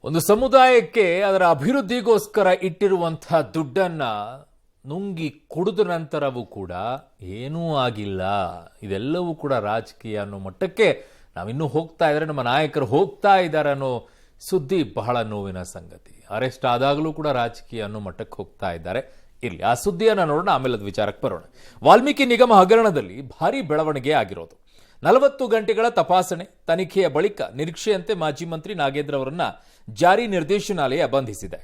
ಒಂದು ಸಮುದಾಯಕ್ಕೆ ಅದರ ಅಭಿವೃದ್ಧಿಗೋಸ್ಕರ ಇಟ್ಟಿರುವಂತಹ ದುಡ್ಡನ್ನ ನುಂಗಿ ಕುಡಿದ ನಂತರವೂ ಕೂಡ ಏನೂ ಆಗಿಲ್ಲ. ಇದೆಲ್ಲವೂ ಕೂಡ ರಾಜಕೀಯ ಅನ್ನೋ ಮಟ್ಟಕ್ಕೆ ನಾವಿನ್ನೂ ಹೋಗ್ತಾ ಇದ್ದಾರೆ, ನಮ್ಮ ನಾಯಕರು ಹೋಗ್ತಾ ಇದ್ದಾರೆ ಅನ್ನೋ ಸುದ್ದಿ ಬಹಳ ನೋವಿನ ಸಂಗತಿ. ಅರೆಸ್ಟ್ ಆದಾಗಲೂ ಕೂಡ ರಾಜಕೀಯ ಅನ್ನೋ ಮಟ್ಟಕ್ಕೆ ಹೋಗ್ತಾ ಇದ್ದಾರೆ. ಇರಲಿ, ಆ ಸುದ್ದಿಯನ್ನು ನೋಡೋಣ, ಆಮೇಲೆ ಅದು ವಿಚಾರಕ್ಕೆ ಬರೋಣ. ವಾಲ್ಮೀಕಿ ನಿಗಮ ಹಗರಣದಲ್ಲಿ ಭಾರೀ ಬೆಳವಣಿಗೆ ಆಗಿರೋದು. 40 ಗಂಟೆಗಳ ತಪಾಸಣೆ ತನಿಖೆಯ ಬಳಿಕ ನಿರೀಕ್ಷೆಯಂತೆ ಮಾಜಿ ಮಂತ್ರಿ ನಾಗೇಂದ್ರ ಅವರನ್ನ ಜಾರಿ ನಿರ್ದೇಶನಾಲಯ ಬಂಧಿಸಿದೆ.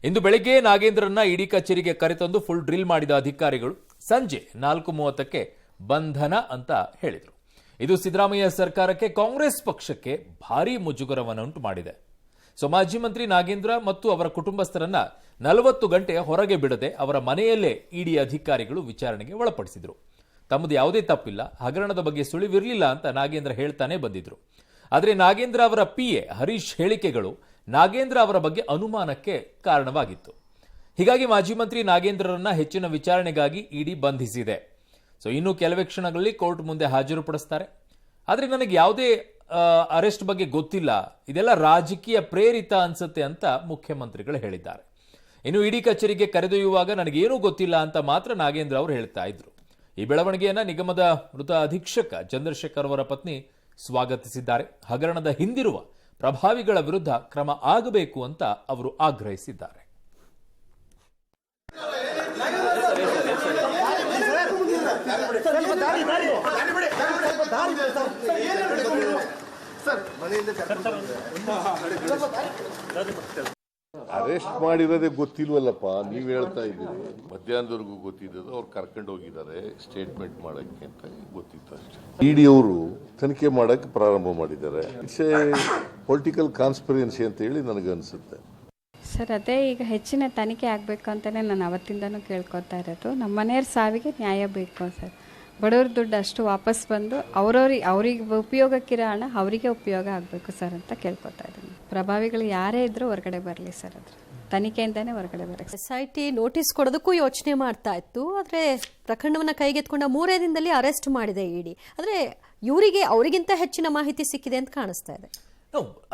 ಇಂದು ಬೆಳಗ್ಗೆ ನಾಗೇಂದ್ರನ್ನ ಇಡಿ ಕಚೇರಿಗೆ ಕರೆತಂದು ಫುಲ್ ಡ್ರಿಲ್ ಮಾಡಿದ ಅಧಿಕಾರಿಗಳು ಸಂಜೆ 4:30ಕ್ಕೆ ಬಂಧನ ಅಂತ ಹೇಳಿದರು. ಇದು ಸಿದ್ದರಾಮಯ್ಯ ಸರ್ಕಾರಕ್ಕೆ, ಕಾಂಗ್ರೆಸ್ ಪಕ್ಷಕ್ಕೆ ಭಾರೀ ಮುಜುಗರವನ್ನುಂಟು ಮಾಡಿದೆ. ಮಾಜಿ ಮಂತ್ರಿ ನಾಗೇಂದ್ರ ಮತ್ತು ಅವರ ಕುಟುಂಬಸ್ಥರನ್ನ 40 ಗಂಟೆ ಹೊರಗೆ ಬಿಡದೆ ಅವರ ಮನೆಯಲ್ಲೇ ಇಡಿ ಅಧಿಕಾರಿಗಳು ವಿಚಾರಣೆಗೆ ಒಳಪಡಿಸಿದರು. ತಮ್ಮದು ಯಾವುದೇ ತಪ್ಪಿಲ್ಲ, ಹಗರಣದ ಬಗ್ಗೆ ಸುಳಿವಿರಲಿಲ್ಲ ಅಂತ ನಾಗೇಂದ್ರ ಹೇಳ್ತಾನೆ ಬಂದಿದ್ರು. ಆದರೆ ನಾಗೇಂದ್ರ ಅವರ ಪಿಎ ಹರೀಶ್ ಹೇಳಿಕೆಗಳು ನಾಗೇಂದ್ರ ಅವರ ಬಗ್ಗೆ ಅನುಮಾನಕ್ಕೆ ಕಾರಣವಾಗಿತ್ತು. ಹೀಗಾಗಿ ಮಾಜಿ ಮಂತ್ರಿ ನಾಗೇಂದ್ರರನ್ನ ಹೆಚ್ಚಿನ ವಿಚಾರಣೆಗಾಗಿ ಇಡಿ ಬಂಧಿಸಿದೆ. ಇನ್ನು ಕೆಲವೇ ಕ್ಷಣಗಳಲ್ಲಿ ಕೋರ್ಟ್ ಮುಂದೆ ಹಾಜರುಪಡಿಸ್ತಾರೆ. ಆದರೆ ನನಗೆ ಯಾವುದೇ ಅರೆಸ್ಟ್ ಬಗ್ಗೆ ಗೊತ್ತಿಲ್ಲ, ಇದೆಲ್ಲ ರಾಜಕೀಯ ಪ್ರೇರಿತ ಅನ್ಸುತ್ತೆ ಅಂತ ಮುಖ್ಯಮಂತ್ರಿಗಳು ಹೇಳಿದ್ದಾರೆ. ಇನ್ನು ಇಡಿ ಕಚೇರಿಗೆ ಕರೆದೊಯ್ಯುವಾಗ ನನಗೇನೂ ಗೊತ್ತಿಲ್ಲ ಅಂತ ಮಾತ್ರ ನಾಗೇಂದ್ರ ಅವರು ಹೇಳ್ತಾ ಇದ್ರು. ಈ ಬೆಳವಣಿಗೆಯನ್ನ ನಿಗಮದ ಮೃತ ಅಧೀಕ್ಷಕ ಚಂದ್ರಶೇಖರ್ ಅವರ ಪತ್ನಿ ಸ್ವಾಗತಿಸಿದ್ದಾರೆ. ಹಗರಣದ ಹಿಂದಿರುವ ಪ್ರಭಾವಿಗಳ ವಿರುದ್ಧ ಕ್ರಮ ಆಗಬೇಕು ಅಂತ ಅವರು ಆಗ್ರಹಿಸಿದ್ದಾರೆ. ಅರೆಸ್ಟ್ ಮಾಡಿರೋದೇ ಗೊತ್ತಿಲ್ವಲ್ಲಪ್ಪ, ನೀವ್ ಹೇಳ್ತಾ ಇದ್ದೀರಿ. ಮಧ್ಯಾಹ್ನದವರೆಗೂ ಗೊತ್ತಿದ್ದು ಅವ್ರು ಕರ್ಕೊಂಡು ಹೋಗಿದ್ದಾರೆ ಸ್ಟೇಟ್ಮೆಂಟ್ ಮಾಡಕ್ಕೆ ಅಂತ ಗೊತ್ತಿತ್ತು ಅಷ್ಟೇ. ಇಡಿ ಅವರು ತನಿಖೆ ಮಾಡಕ್ಕೆ ಪ್ರಾರಂಭ ಮಾಡಿದ್ದಾರೆ. ಇಟ್ಸ್ ಎ ಪೊಲಿಟಿಕಲ್ ಕಾನ್ಸ್ಪಿರೆನ್ಸಿ ಅಂತ ಹೇಳಿ ನನಗೆ ಅನ್ಸುತ್ತೆ. ಸರ್, ಅದೇ ಈಗ ಹೆಚ್ಚಿನ ತನಿಖೆ ಆಗಬೇಕು ಅಂತಲೇ ನಾನು ಅವತ್ತಿಂದನೂ ಕೇಳ್ಕೊತಾ ಇರೋದು. ನಮ್ಮ ಮನೆಯವ್ರ ಸಾವಿಗೆ ನ್ಯಾಯ ಬೇಕು ಸರ್. ಬಡವ್ರ ದುಡ್ಡು ಅಷ್ಟು ವಾಪಸ್ ಬಂದು ಅವ್ರಿಗೆ ಉಪಯೋಗಕ್ಕಿರೋ ಹಣ ಅವರಿಗೆ ಉಪಯೋಗ ಆಗಬೇಕು ಸರ್ ಅಂತ ಕೇಳ್ಕೊತಾ ಇದ್ದೀನಿ. ಪ್ರಭಾವಿಗಳು ಯಾರೇ ಇದ್ರೂ ಹೊರಗಡೆ ಬರಲಿ ಸರ್, ಅದ್ರ ತನಿಖೆಯಿಂದಾನೇ ಹೊರಗಡೆ ಬರಲಿ. SIT ನೋಟಿಸ್ ಕೊಡೋದಕ್ಕೂ ಯೋಚನೆ ಮಾಡ್ತಾ ಇತ್ತು. ಆದರೆ ಪ್ರಕರಣವನ್ನು ಕೈಗೆತ್ಕೊಂಡ 3 ದಿನದಲ್ಲಿ ಅರೆಸ್ಟ್ ಮಾಡಿದೆ ಇಡಿ. ಆದರೆ ಇವರಿಗೆ ಅವರಿಗಿಂತ ಹೆಚ್ಚಿನ ಮಾಹಿತಿ ಸಿಕ್ಕಿದೆ ಅಂತ ಕಾಣಿಸ್ತಾ ಇದೆ.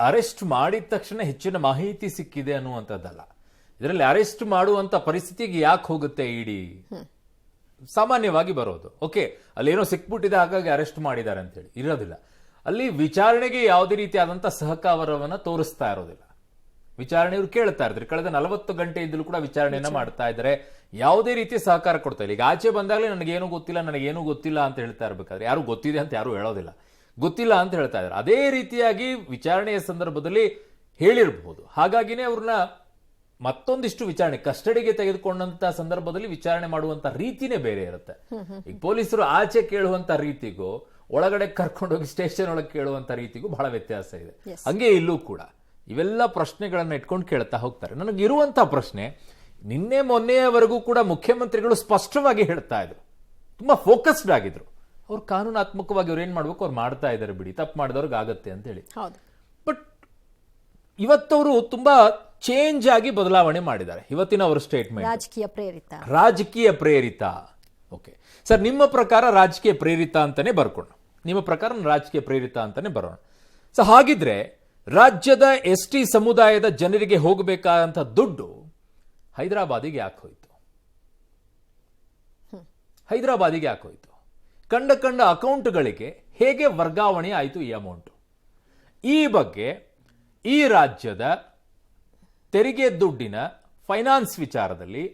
ಅರೆಸ್ಟ್ ಮಾಡಿದ ತಕ್ಷಣ ಹೆಚ್ಚಿನ ಮಾಹಿತಿ ಸಿಕ್ಕಿದೆ ಅನ್ನುವಂಥದ್ದಲ್ಲ. ಇದರಲ್ಲಿ ಅರೆಸ್ಟ್ ಮಾಡುವಂತ ಪರಿಸ್ಥಿತಿಗೆ ಯಾಕೆ ಹೋಗುತ್ತೆ ಇಡಿ? ಸಾಮಾನ್ಯವಾಗಿ ಬರೋದು ಓಕೆ, ಅಲ್ಲೇನೋ ಸಿಕ್ಬಿಟ್ಟಿದೆ ಹಾಗಾಗಿ ಅರೆಸ್ಟ್ ಮಾಡಿದ್ದಾರೆ ಅಂತ ಹೇಳಿ ಇರೋದಿಲ್ಲ. ಅಲ್ಲಿ ವಿಚಾರಣೆಗೆ ಯಾವುದೇ ರೀತಿಯಾದಂಥ ಸಹಕಾರವನ್ನು ತೋರಿಸ್ತಾ ಇರೋದಿಲ್ಲ. ವಿಚಾರಣೆಯವರು ಕೇಳ್ತಾ ಇರ್ತಾರೆ. ಕಳೆದ 40 ಗಂಟೆಯಿಂದಲೂ ಕೂಡ ವಿಚಾರಣೆಯನ್ನ ಮಾಡ್ತಾ ಇದ್ದಾರೆ, ಯಾವುದೇ ರೀತಿಯ ಸಹಕಾರ ಕೊಡ್ತಾ ಇಲ್ಲ. ಈಗ ಆಚೆ ಬಂದಾಗಲೇ ನನಗೇನು ಗೊತ್ತಿಲ್ಲ ಅಂತ ಹೇಳ್ತಾ ಇರ್ಬೇಕಾದ್ರೆ ಯಾರು ಗೊತ್ತಿದೆ ಅಂತ ಯಾರು ಹೇಳೋದಿಲ್ಲ, ಗೊತ್ತಿಲ್ಲ ಅಂತ ಹೇಳ್ತಾ ಇದ್ದಾರೆ. ಅದೇ ರೀತಿಯಾಗಿ ವಿಚಾರಣೆಯ ಸಂದರ್ಭದಲ್ಲಿ ಹೇಳಿರಬಹುದು. ಹಾಗಾಗಿನೇ ಅವ್ರನ್ನ ಮತ್ತೊಂದಿಷ್ಟು ವಿಚಾರಣೆ ಕಸ್ಟಡಿಗೆ ತೆಗೆದುಕೊಂಡಂತ ಸಂದರ್ಭದಲ್ಲಿ ವಿಚಾರಣೆ ಮಾಡುವಂತ ರೀತಿನೇ ಬೇರೆ ಇರುತ್ತೆ. ಈಗ ಪೊಲೀಸರು ಆಚೆ ಕೇಳುವಂತ ರೀತಿಗೂ ಒಳಗಡೆ ಕರ್ಕೊಂಡೋಗಿ ಸ್ಟೇಷನ್ ಒಳಗೆ ಕೇಳುವಂತ ರೀತಿಗೂ ಬಹಳ ವ್ಯತ್ಯಾಸ ಇದೆ. ಹಂಗೆ ಇಲ್ಲೂ ಕೂಡ ಇವೆಲ್ಲ ಪ್ರಶ್ನೆಗಳನ್ನ ಇಟ್ಕೊಂಡು ಕೇಳ್ತಾ ಹೋಗ್ತಾರೆ. ನನಗಿರುವಂತ ಪ್ರಶ್ನೆ, ನಿನ್ನೆ ಮೊನ್ನೆಯವರೆಗೂ ಕೂಡ ಮುಖ್ಯಮಂತ್ರಿಗಳು ಸ್ಪಷ್ಟವಾಗಿ ಹೇಳ್ತಾ ಇದ್ರು, ತುಂಬಾ ಫೋಕಸ್ಡ್ ಆಗಿದ್ರು. ಅವ್ರು ಕಾನೂನಾತ್ಮಕವಾಗಿ ಅವ್ರು ಏನ್ ಮಾಡ್ಬೇಕು ಅವ್ರು ಮಾಡ್ತಾ ಇದ್ದಾರೆ, ಬಿಡಿ ತಪ್ಪು ಮಾಡಿದವ್ರಿಗೆ ಆಗತ್ತೆ ಅಂತ ಹೇಳಿ. ಬಟ್ ಇವತ್ತವರು ತುಂಬಾ ಚೇಂಜ್ ಆಗಿ ಬದಲಾವಣೆ ಮಾಡಿದ್ದಾರೆ. ಇವತ್ತಿನ ಅವರ ಸ್ಟೇಟ್ಮೆಂಟ್ ರಾಜಕೀಯ ಪ್ರೇರಿತ. ಓಕೆ ಸರ್, ನಿಮ್ಮ ಪ್ರಕಾರ ರಾಜಕೀಯ ಪ್ರೇರಿತ ಅಂತಾನೆ ಬರ್ಕೊಂಡು, ನಿಮ್ಮ ಪ್ರಕಾರ ರಾಜಕೀಯ ಪ್ರೇರಿತ ಅಂತಾನೆ ಬರೋಣ. ಸೊ ಹಾಗಿದ್ರೆ ರಾಜ್ಯದ ST ಸಮುದಾಯದ ಜನರಿಗೆ ಹೋಗಬೇಕಾದಂತ ದುಡ್ಡು ಹೈದರಾಬಾದಿಗೆ ಯಾಕೆ ಹೋಯ್ತು? ಹೈದರಾಬಾದಿಗೆ ಯಾಕೆ ಹೋಯ್ತು? ಕಂಡ ಅಕೌಂಟ್ಗಳಿಗೆ ಹೇಗೆ ವರ್ಗಾವಣೆ ಆಯಿತು ಈ ಅಮೌಂಟ್? ಈ ಬಗ್ಗೆ ಈ ರಾಜ್ಯದ ತೆರಿಗೆ ದುಡ್ಡಿನ ಫೈನಾನ್ಸ್ ವಿಚಾರದಲ್ಲಿ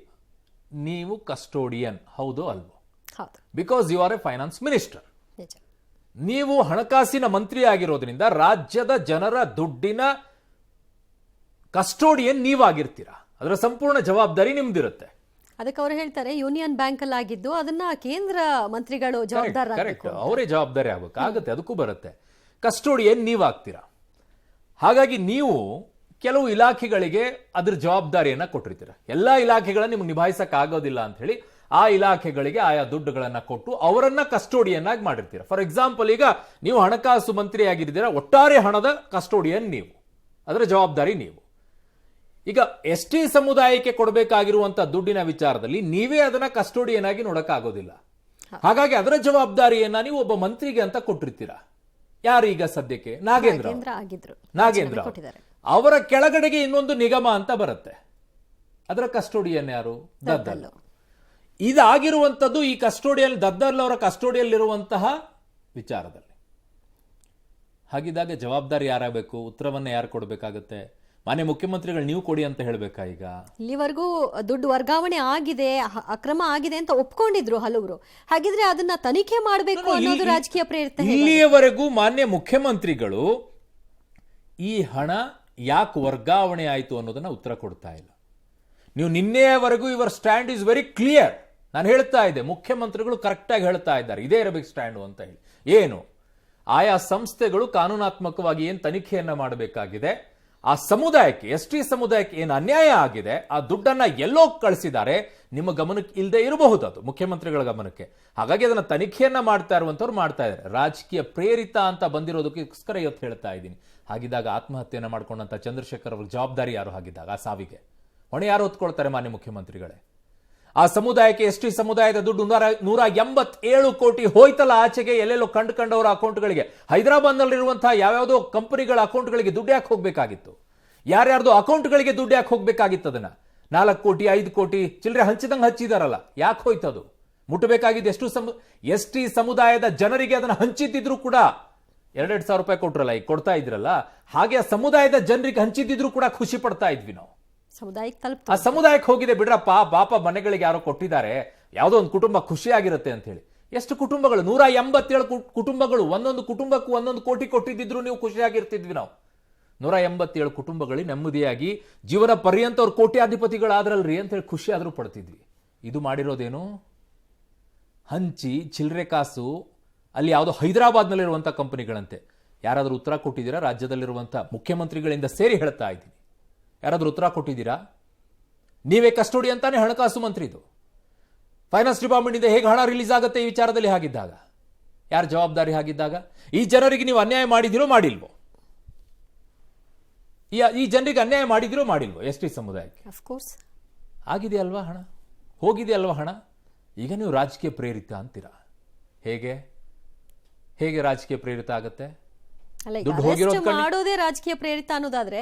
ನೀವು ಕಸ್ಟೋಡಿಯನ್ ಹೌದೋ ಅಲ್ವೋ? Because you are a finance minister. ನೀವು ಹಣಕಾಸಿನ ಮಂತ್ರಿ ಆಗಿರೋದ್ರಿಂದ ರಾಜ್ಯದ ಜನರ ದುಡ್ಡಿನ ಕಸ್ಟೋಡಿಯನ್ ನೀವಾಗಿರ್ತೀರಾ. ಅದರ ಸಂಪೂರ್ಣ ಜವಾಬ್ದಾರಿ ನಿಮ್ದಿರುತ್ತೆ. ಅದಕ್ಕೆ ಅವರು ಹೇಳ್ತಾರೆ ಯೂನಿಯನ್ ಬ್ಯಾಂಕ್ ಅಲ್ಲಿ ಆಗಿದ್ದು ಅದನ್ನ ಕೇಂದ್ರ ಮಂತ್ರಿಗಳು ಜವಾಬ್ದಾರ, ಅವರೇ ಜವಾಬ್ದಾರಿ ಆಗಬೇಕಾಗುತ್ತೆ. ಅದಕ್ಕೂ ಬರುತ್ತೆ. ಕಸ್ಟೋಡಿಯನ್ ನೀವಾಗ್ತೀರಾ. ಹಾಗಾಗಿ ನೀವು ಕೆಲವು ಇಲಾಖೆಗಳಿಗೆ ಅದ್ರ ಜವಾಬ್ದಾರಿಯನ್ನ ಕೊಟ್ಟಿರ್ತೀರ. ಎಲ್ಲಾ ಇಲಾಖೆಗಳನ್ನ ನಿಮ್ಗೆ ನಿಭಾಯಿಸಕ್ ಆಗೋದಿಲ್ಲ ಅಂತ ಹೇಳಿ ಆ ಇಲಾಖೆಗಳಿಗೆ ಆಯಾ ದುಡ್ಡುಗಳನ್ನ ಕೊಟ್ಟು ಅವರನ್ನ ಕಸ್ಟೋಡಿಯನ್ ಆಗಿ ಮಾಡಿರ್ತೀರ. ಫಾರ್ ಎಕ್ಸಾಂಪಲ್, ಈಗ ನೀವು ಹಣಕಾಸು ಮಂತ್ರಿ ಆಗಿದ್ದೀರಾ, ಒಟ್ಟಾರೆ ಹಣದ ಕಸ್ಟೋಡಿಯನ್ ನೀವು, ಅದರ ಜವಾಬ್ದಾರಿ ನೀವು. ಈಗ ST ಸಮುದಾಯಕ್ಕೆ ಕೊಡಬೇಕಾಗಿರುವಂತಹ ದುಡ್ಡಿನ ವಿಚಾರದಲ್ಲಿ ನೀವೇ ಅದನ್ನ ಕಸ್ಟೋಡಿಯನ್ ಆಗಿ ನೋಡಕ್ಕಾಗೋದಿಲ್ಲ. ಹಾಗಾಗಿ ಅದರ ಜವಾಬ್ದಾರಿಯನ್ನ ನೀವು ಒಬ್ಬ ಮಂತ್ರಿಗೆ ಅಂತ ಕೊಟ್ಟಿರ್ತೀರಾ. ಯಾರು ಈಗ ಸದ್ಯಕ್ಕೆ? ನಾಗೇಂದ್ರ. ಅವರ ಕೆಳಗಡೆಗೆ ಇನ್ನೊಂದು ನಿಗಮ ಅಂತ ಬರುತ್ತೆ. ಅದರ ಕಸ್ಟೋಡಿಯನ್ ಯಾರು? ದದ್ದಲ್. ಇದಾಗಿರುವಂಥದ್ದು ಈ ಕಸ್ಟೋಡಿಯಲ್, ದದ್ದಲ್ ಅವರ ಕಸ್ಟೋಡಿಯಲ್ಲಿರುವಂತಹ ವಿಚಾರದಲ್ಲಿ. ಹಾಗಿದ್ದಾಗ ಜವಾಬ್ದಾರಿ ಯಾರಾಗಬೇಕು? ಉತ್ತರವನ್ನ ಯಾರು ಕೊಡಬೇಕಾಗುತ್ತೆ? ಮಾನ್ಯ ಮುಖ್ಯಮಂತ್ರಿಗಳು ನೀವು ಕೊಡಿ ಅಂತ ಹೇಳಬೇಕಾ? ಈಗ ಇಲ್ಲಿವರೆಗೂ ದುಡ್ಡು ವರ್ಗಾವಣೆ ಆಗಿದೆ, ಅಕ್ರಮ ಆಗಿದೆ ಅಂತ ಒಪ್ಕೊಂಡಿದ್ರು ಹಲವರು. ಹಾಗಿದ್ರೆ ಅದನ್ನ ತನಿಖೆ ಮಾಡಬೇಕು ಅನ್ನೋದು ರಾಜಕೀಯ ಪ್ರೇರಿತ. ಇಲ್ಲಿಯವರೆಗೂ ಮಾನ್ಯ ಮುಖ್ಯಮಂತ್ರಿಗಳು ಈ ಹಣ ಯಾಕೆ ವರ್ಗಾವಣೆ ಆಯಿತು ಅನ್ನೋದನ್ನ ಉತ್ತರ ಕೊಡ್ತಾ ಇಲ್ಲ. ನೀವು ನಿನ್ನೆಯವರೆಗೂ ಇವರ ಸ್ಟ್ಯಾಂಡ್ ಇಸ್ ವೆರಿ ಕ್ಲಿಯರ್. ನಾನು ಹೇಳ್ತಾ ಇದ್ದೆ, ಮುಖ್ಯಮಂತ್ರಿಗಳು ಕರೆಕ್ಟಾಗಿ ಹೇಳ್ತಾ ಇದ್ದಾರೆ, ಇದೇ ಇರಬೇಕು ಸ್ಟ್ಯಾಂಡು ಅಂತ ಹೇಳಿ. ಏನು ಆಯಾ ಸಂಸ್ಥೆಗಳು ಕಾನೂನಾತ್ಮಕವಾಗಿ ಏನು ತನಿಖೆಯನ್ನ ಮಾಡಬೇಕಾಗಿದೆ, ಆ ಸಮುದಾಯಕ್ಕೆ, ಎಸ್ಟಿ ಸಮುದಾಯಕ್ಕೆ ಏನು ಅನ್ಯಾಯ ಆಗಿದೆ, ಆ ದುಡ್ಡನ್ನ ಎಲ್ಲೋ ಕಳಿಸಿದ್ದಾರೆ, ನಿಮ್ಮ ಗಮನಕ್ಕೆ ಇಲ್ಲದೆ ಇರಬಹುದು, ಅದು ಮುಖ್ಯಮಂತ್ರಿಗಳ ಗಮನಕ್ಕೆ. ಹಾಗಾಗಿ ಅದನ್ನ ತನಿಖೆಯನ್ನ ಮಾಡ್ತಾ ಇರುವಂತವ್ರು ಮಾಡ್ತಾ ಇದ್ದಾರೆ. ರಾಜಕೀಯ ಪ್ರೇರಿತ ಅಂತ ಬಂದಿರೋದಕ್ಕೋಸ್ಕರ ಇವತ್ತು ಹೇಳ್ತಾ ಇದ್ದೀನಿ. ಹಾಗಿದ್ದಾಗ ಆತ್ಮಹತ್ಯೆಯನ್ನ ಮಾಡ್ಕೊಂಡಂತ ಚಂದ್ರಶೇಖರ್ ಅವ್ರಿಗೆ ಜವಾಬ್ದಾರಿ ಯಾರು? ಹಾಗಿದ್ದಾಗ ಆ ಸಾವಿಗೆ ಹೊಣೆ ಯಾರು ಹೊತ್ಕೊಳ್ತಾರೆ? ಮಾನ್ಯ ಮುಖ್ಯಮಂತ್ರಿಗಳೇ. ಆ ಸಮುದಾಯಕ್ಕೆ, ಎಸ್ಟಿ ಸಮುದಾಯದ ದುಡ್ಡು 187 ಕೋಟಿ ಹೋಯ್ತಲ್ಲ ಆಚೆಗೆ, ಎಲ್ಲೆಲ್ಲೋ ಕಂಡುಕೊಂಡವರ ಅಕೌಂಟ್ಗಳಿಗೆ. ಹೈದರಾಬಾದ್ನಲ್ಲಿರುವಂತಹ ಯಾವ್ಯಾವುದೋ ಕಂಪನಿಗಳ ಅಕೌಂಟ್ಗಳಿಗೆ ದುಡ್ಡು ಯಾಕೆ ಹೋಗ್ಬೇಕಾಗಿತ್ತು? ಯಾರ್ಯಾರ್ದು ಅಕೌಂಟ್ಗಳಿಗೆ ದುಡ್ಡು ಯಾಕೆ ಹೋಗ್ಬೇಕಾಗಿತ್ತು? ಅದನ್ನ 4 ಕೋಟಿ 5 ಕೋಟಿ ಚಿಲ್ಲರೆ ಹಂಚಿದಂಗೆ ಹಚ್ಚಿದಾರಲ್ಲ, ಯಾಕೆ ಹೋಯ್ತದು? ಮುಟ್ಟಬೇಕಾಗಿದ್ದು ಎಸ್ಟಿ ಸಮುದಾಯದ ಜನರಿಗೆ ಅದನ್ನ ಹಂಚಿದ್ದಿದ್ರು ಕೂಡ 2,000 ರೂಪಾಯಿ ಕೊಟ್ರಲ್ಲ, ಈಗ ಕೊಡ್ತಾ ಇದ್ರಲ್ಲ, ಹಾಗೆ ಆ ಸಮುದಾಯದ ಜನರಿಗೆ ಹಂಚಿದ್ದಿದ್ರು ಕೂಡ ಖುಷಿ ಪಡ್ತಾ ಇದ್ವಿ ನಾವು. ಆ ಸಮುದಾಯಕ್ಕೆ ಹೋಗಿದೆ ಬಿಡ್ರಪ್ಪ, ಪಾಪ ಮನೆಗಳಿಗೆ ಯಾರೋ ಕೊಟ್ಟಿದ್ದಾರೆ, ಯಾವುದೋ ಒಂದು ಕುಟುಂಬ ಖುಷಿಯಾಗಿರುತ್ತೆ ಅಂತ ಹೇಳಿ. ಎಷ್ಟು ಕುಟುಂಬಗಳು? 187 ಕುಟುಂಬಗಳು. ಒಂದೊಂದು ಕುಟುಂಬಕ್ಕೂ 1 ಕೋಟಿ ಕೊಟ್ಟಿದ್ದಿದ್ರು ನೀವು ಖುಷಿಯಾಗಿರ್ತಿದ್ವಿ ನಾವು. 187 ಕುಟುಂಬಗಳಿಗೆ ನೆಮ್ಮದಿಯಾಗಿ ಜೀವನ ಪರ್ಯಂತ ಅವ್ರು ಕೋಟ್ಯಾಧಿಪತಿಗಳಾದ್ರಲ್ರಿ ಅಂತ ಹೇಳಿ ಖುಷಿ ಆದ್ರೂ ಪಡ್ತಿದ್ವಿ. ಇದು ಮಾಡಿರೋದೇನು? ಹಂಚಿ ಚಿಲ್ಲರೆ ಕಾಸು ಅಲ್ಲಿ ಯಾವುದೋ ಹೈದರಾಬಾದ್ನಲ್ಲಿರುವಂಥ ಕಂಪನಿಗಳಂತೆ. ಯಾರಾದರೂ ಉತ್ತರ ಕೊಟ್ಟಿದ್ದೀರಾ? ರಾಜ್ಯದಲ್ಲಿರುವಂಥ ಮುಖ್ಯಮಂತ್ರಿಗಳಿಂದ ಸೇರಿ ಹೇಳ್ತಾ ಇದ್ದೀನಿ, ಯಾರಾದರೂ ಉತ್ತರ ಕೊಟ್ಟಿದ್ದೀರಾ? ನೀವೇ ಕಸ್ಟೋಡಿ ಅಂತಾನೆ ಹಣಕಾಸು ಮಂತ್ರಿದು. ಫೈನಾನ್ಸ್ ಡಿಪಾರ್ಟ್ಮೆಂಟಿಂದ ಹೇಗೆ ಹಣ ರಿಲೀಸ್ ಆಗುತ್ತೆ ಈ ವಿಚಾರದಲ್ಲಿ? ಹಾಗಿದ್ದಾಗ ಯಾರು ಜವಾಬ್ದಾರಿ? ಹಾಗಿದ್ದಾಗ ಈ ಜನರಿಗೆ ನೀವು ಅನ್ಯಾಯ ಮಾಡಿದಿರೋ ಮಾಡಿಲ್ವೋ? ಈ ಜನರಿಗೆ ಅನ್ಯಾಯ ಮಾಡಿದಿರೋ ಮಾಡಿಲ್ವೋ? ಎಸ್ಟಿ ಸಮುದಾಯಕ್ಕೆ ಆಗಿದೆಯಲ್ವಾ ಹಣ? ಹೋಗಿದೆಯಲ್ವಾ ಹಣ? ಈಗ ನೀವು ರಾಜಕೀಯ ಪ್ರೇರಿತ ಅಂತೀರಾ. ಹೇಗೆ ರಾಜಕೀಯ ಪ್ರೇರಿತ ಆಗತ್ತೆ? ಮಾಡೋದೇ ರಾಜಕೀಯ ಪ್ರೇರಿತ ಅನ್ನೋದಾದ್ರೆ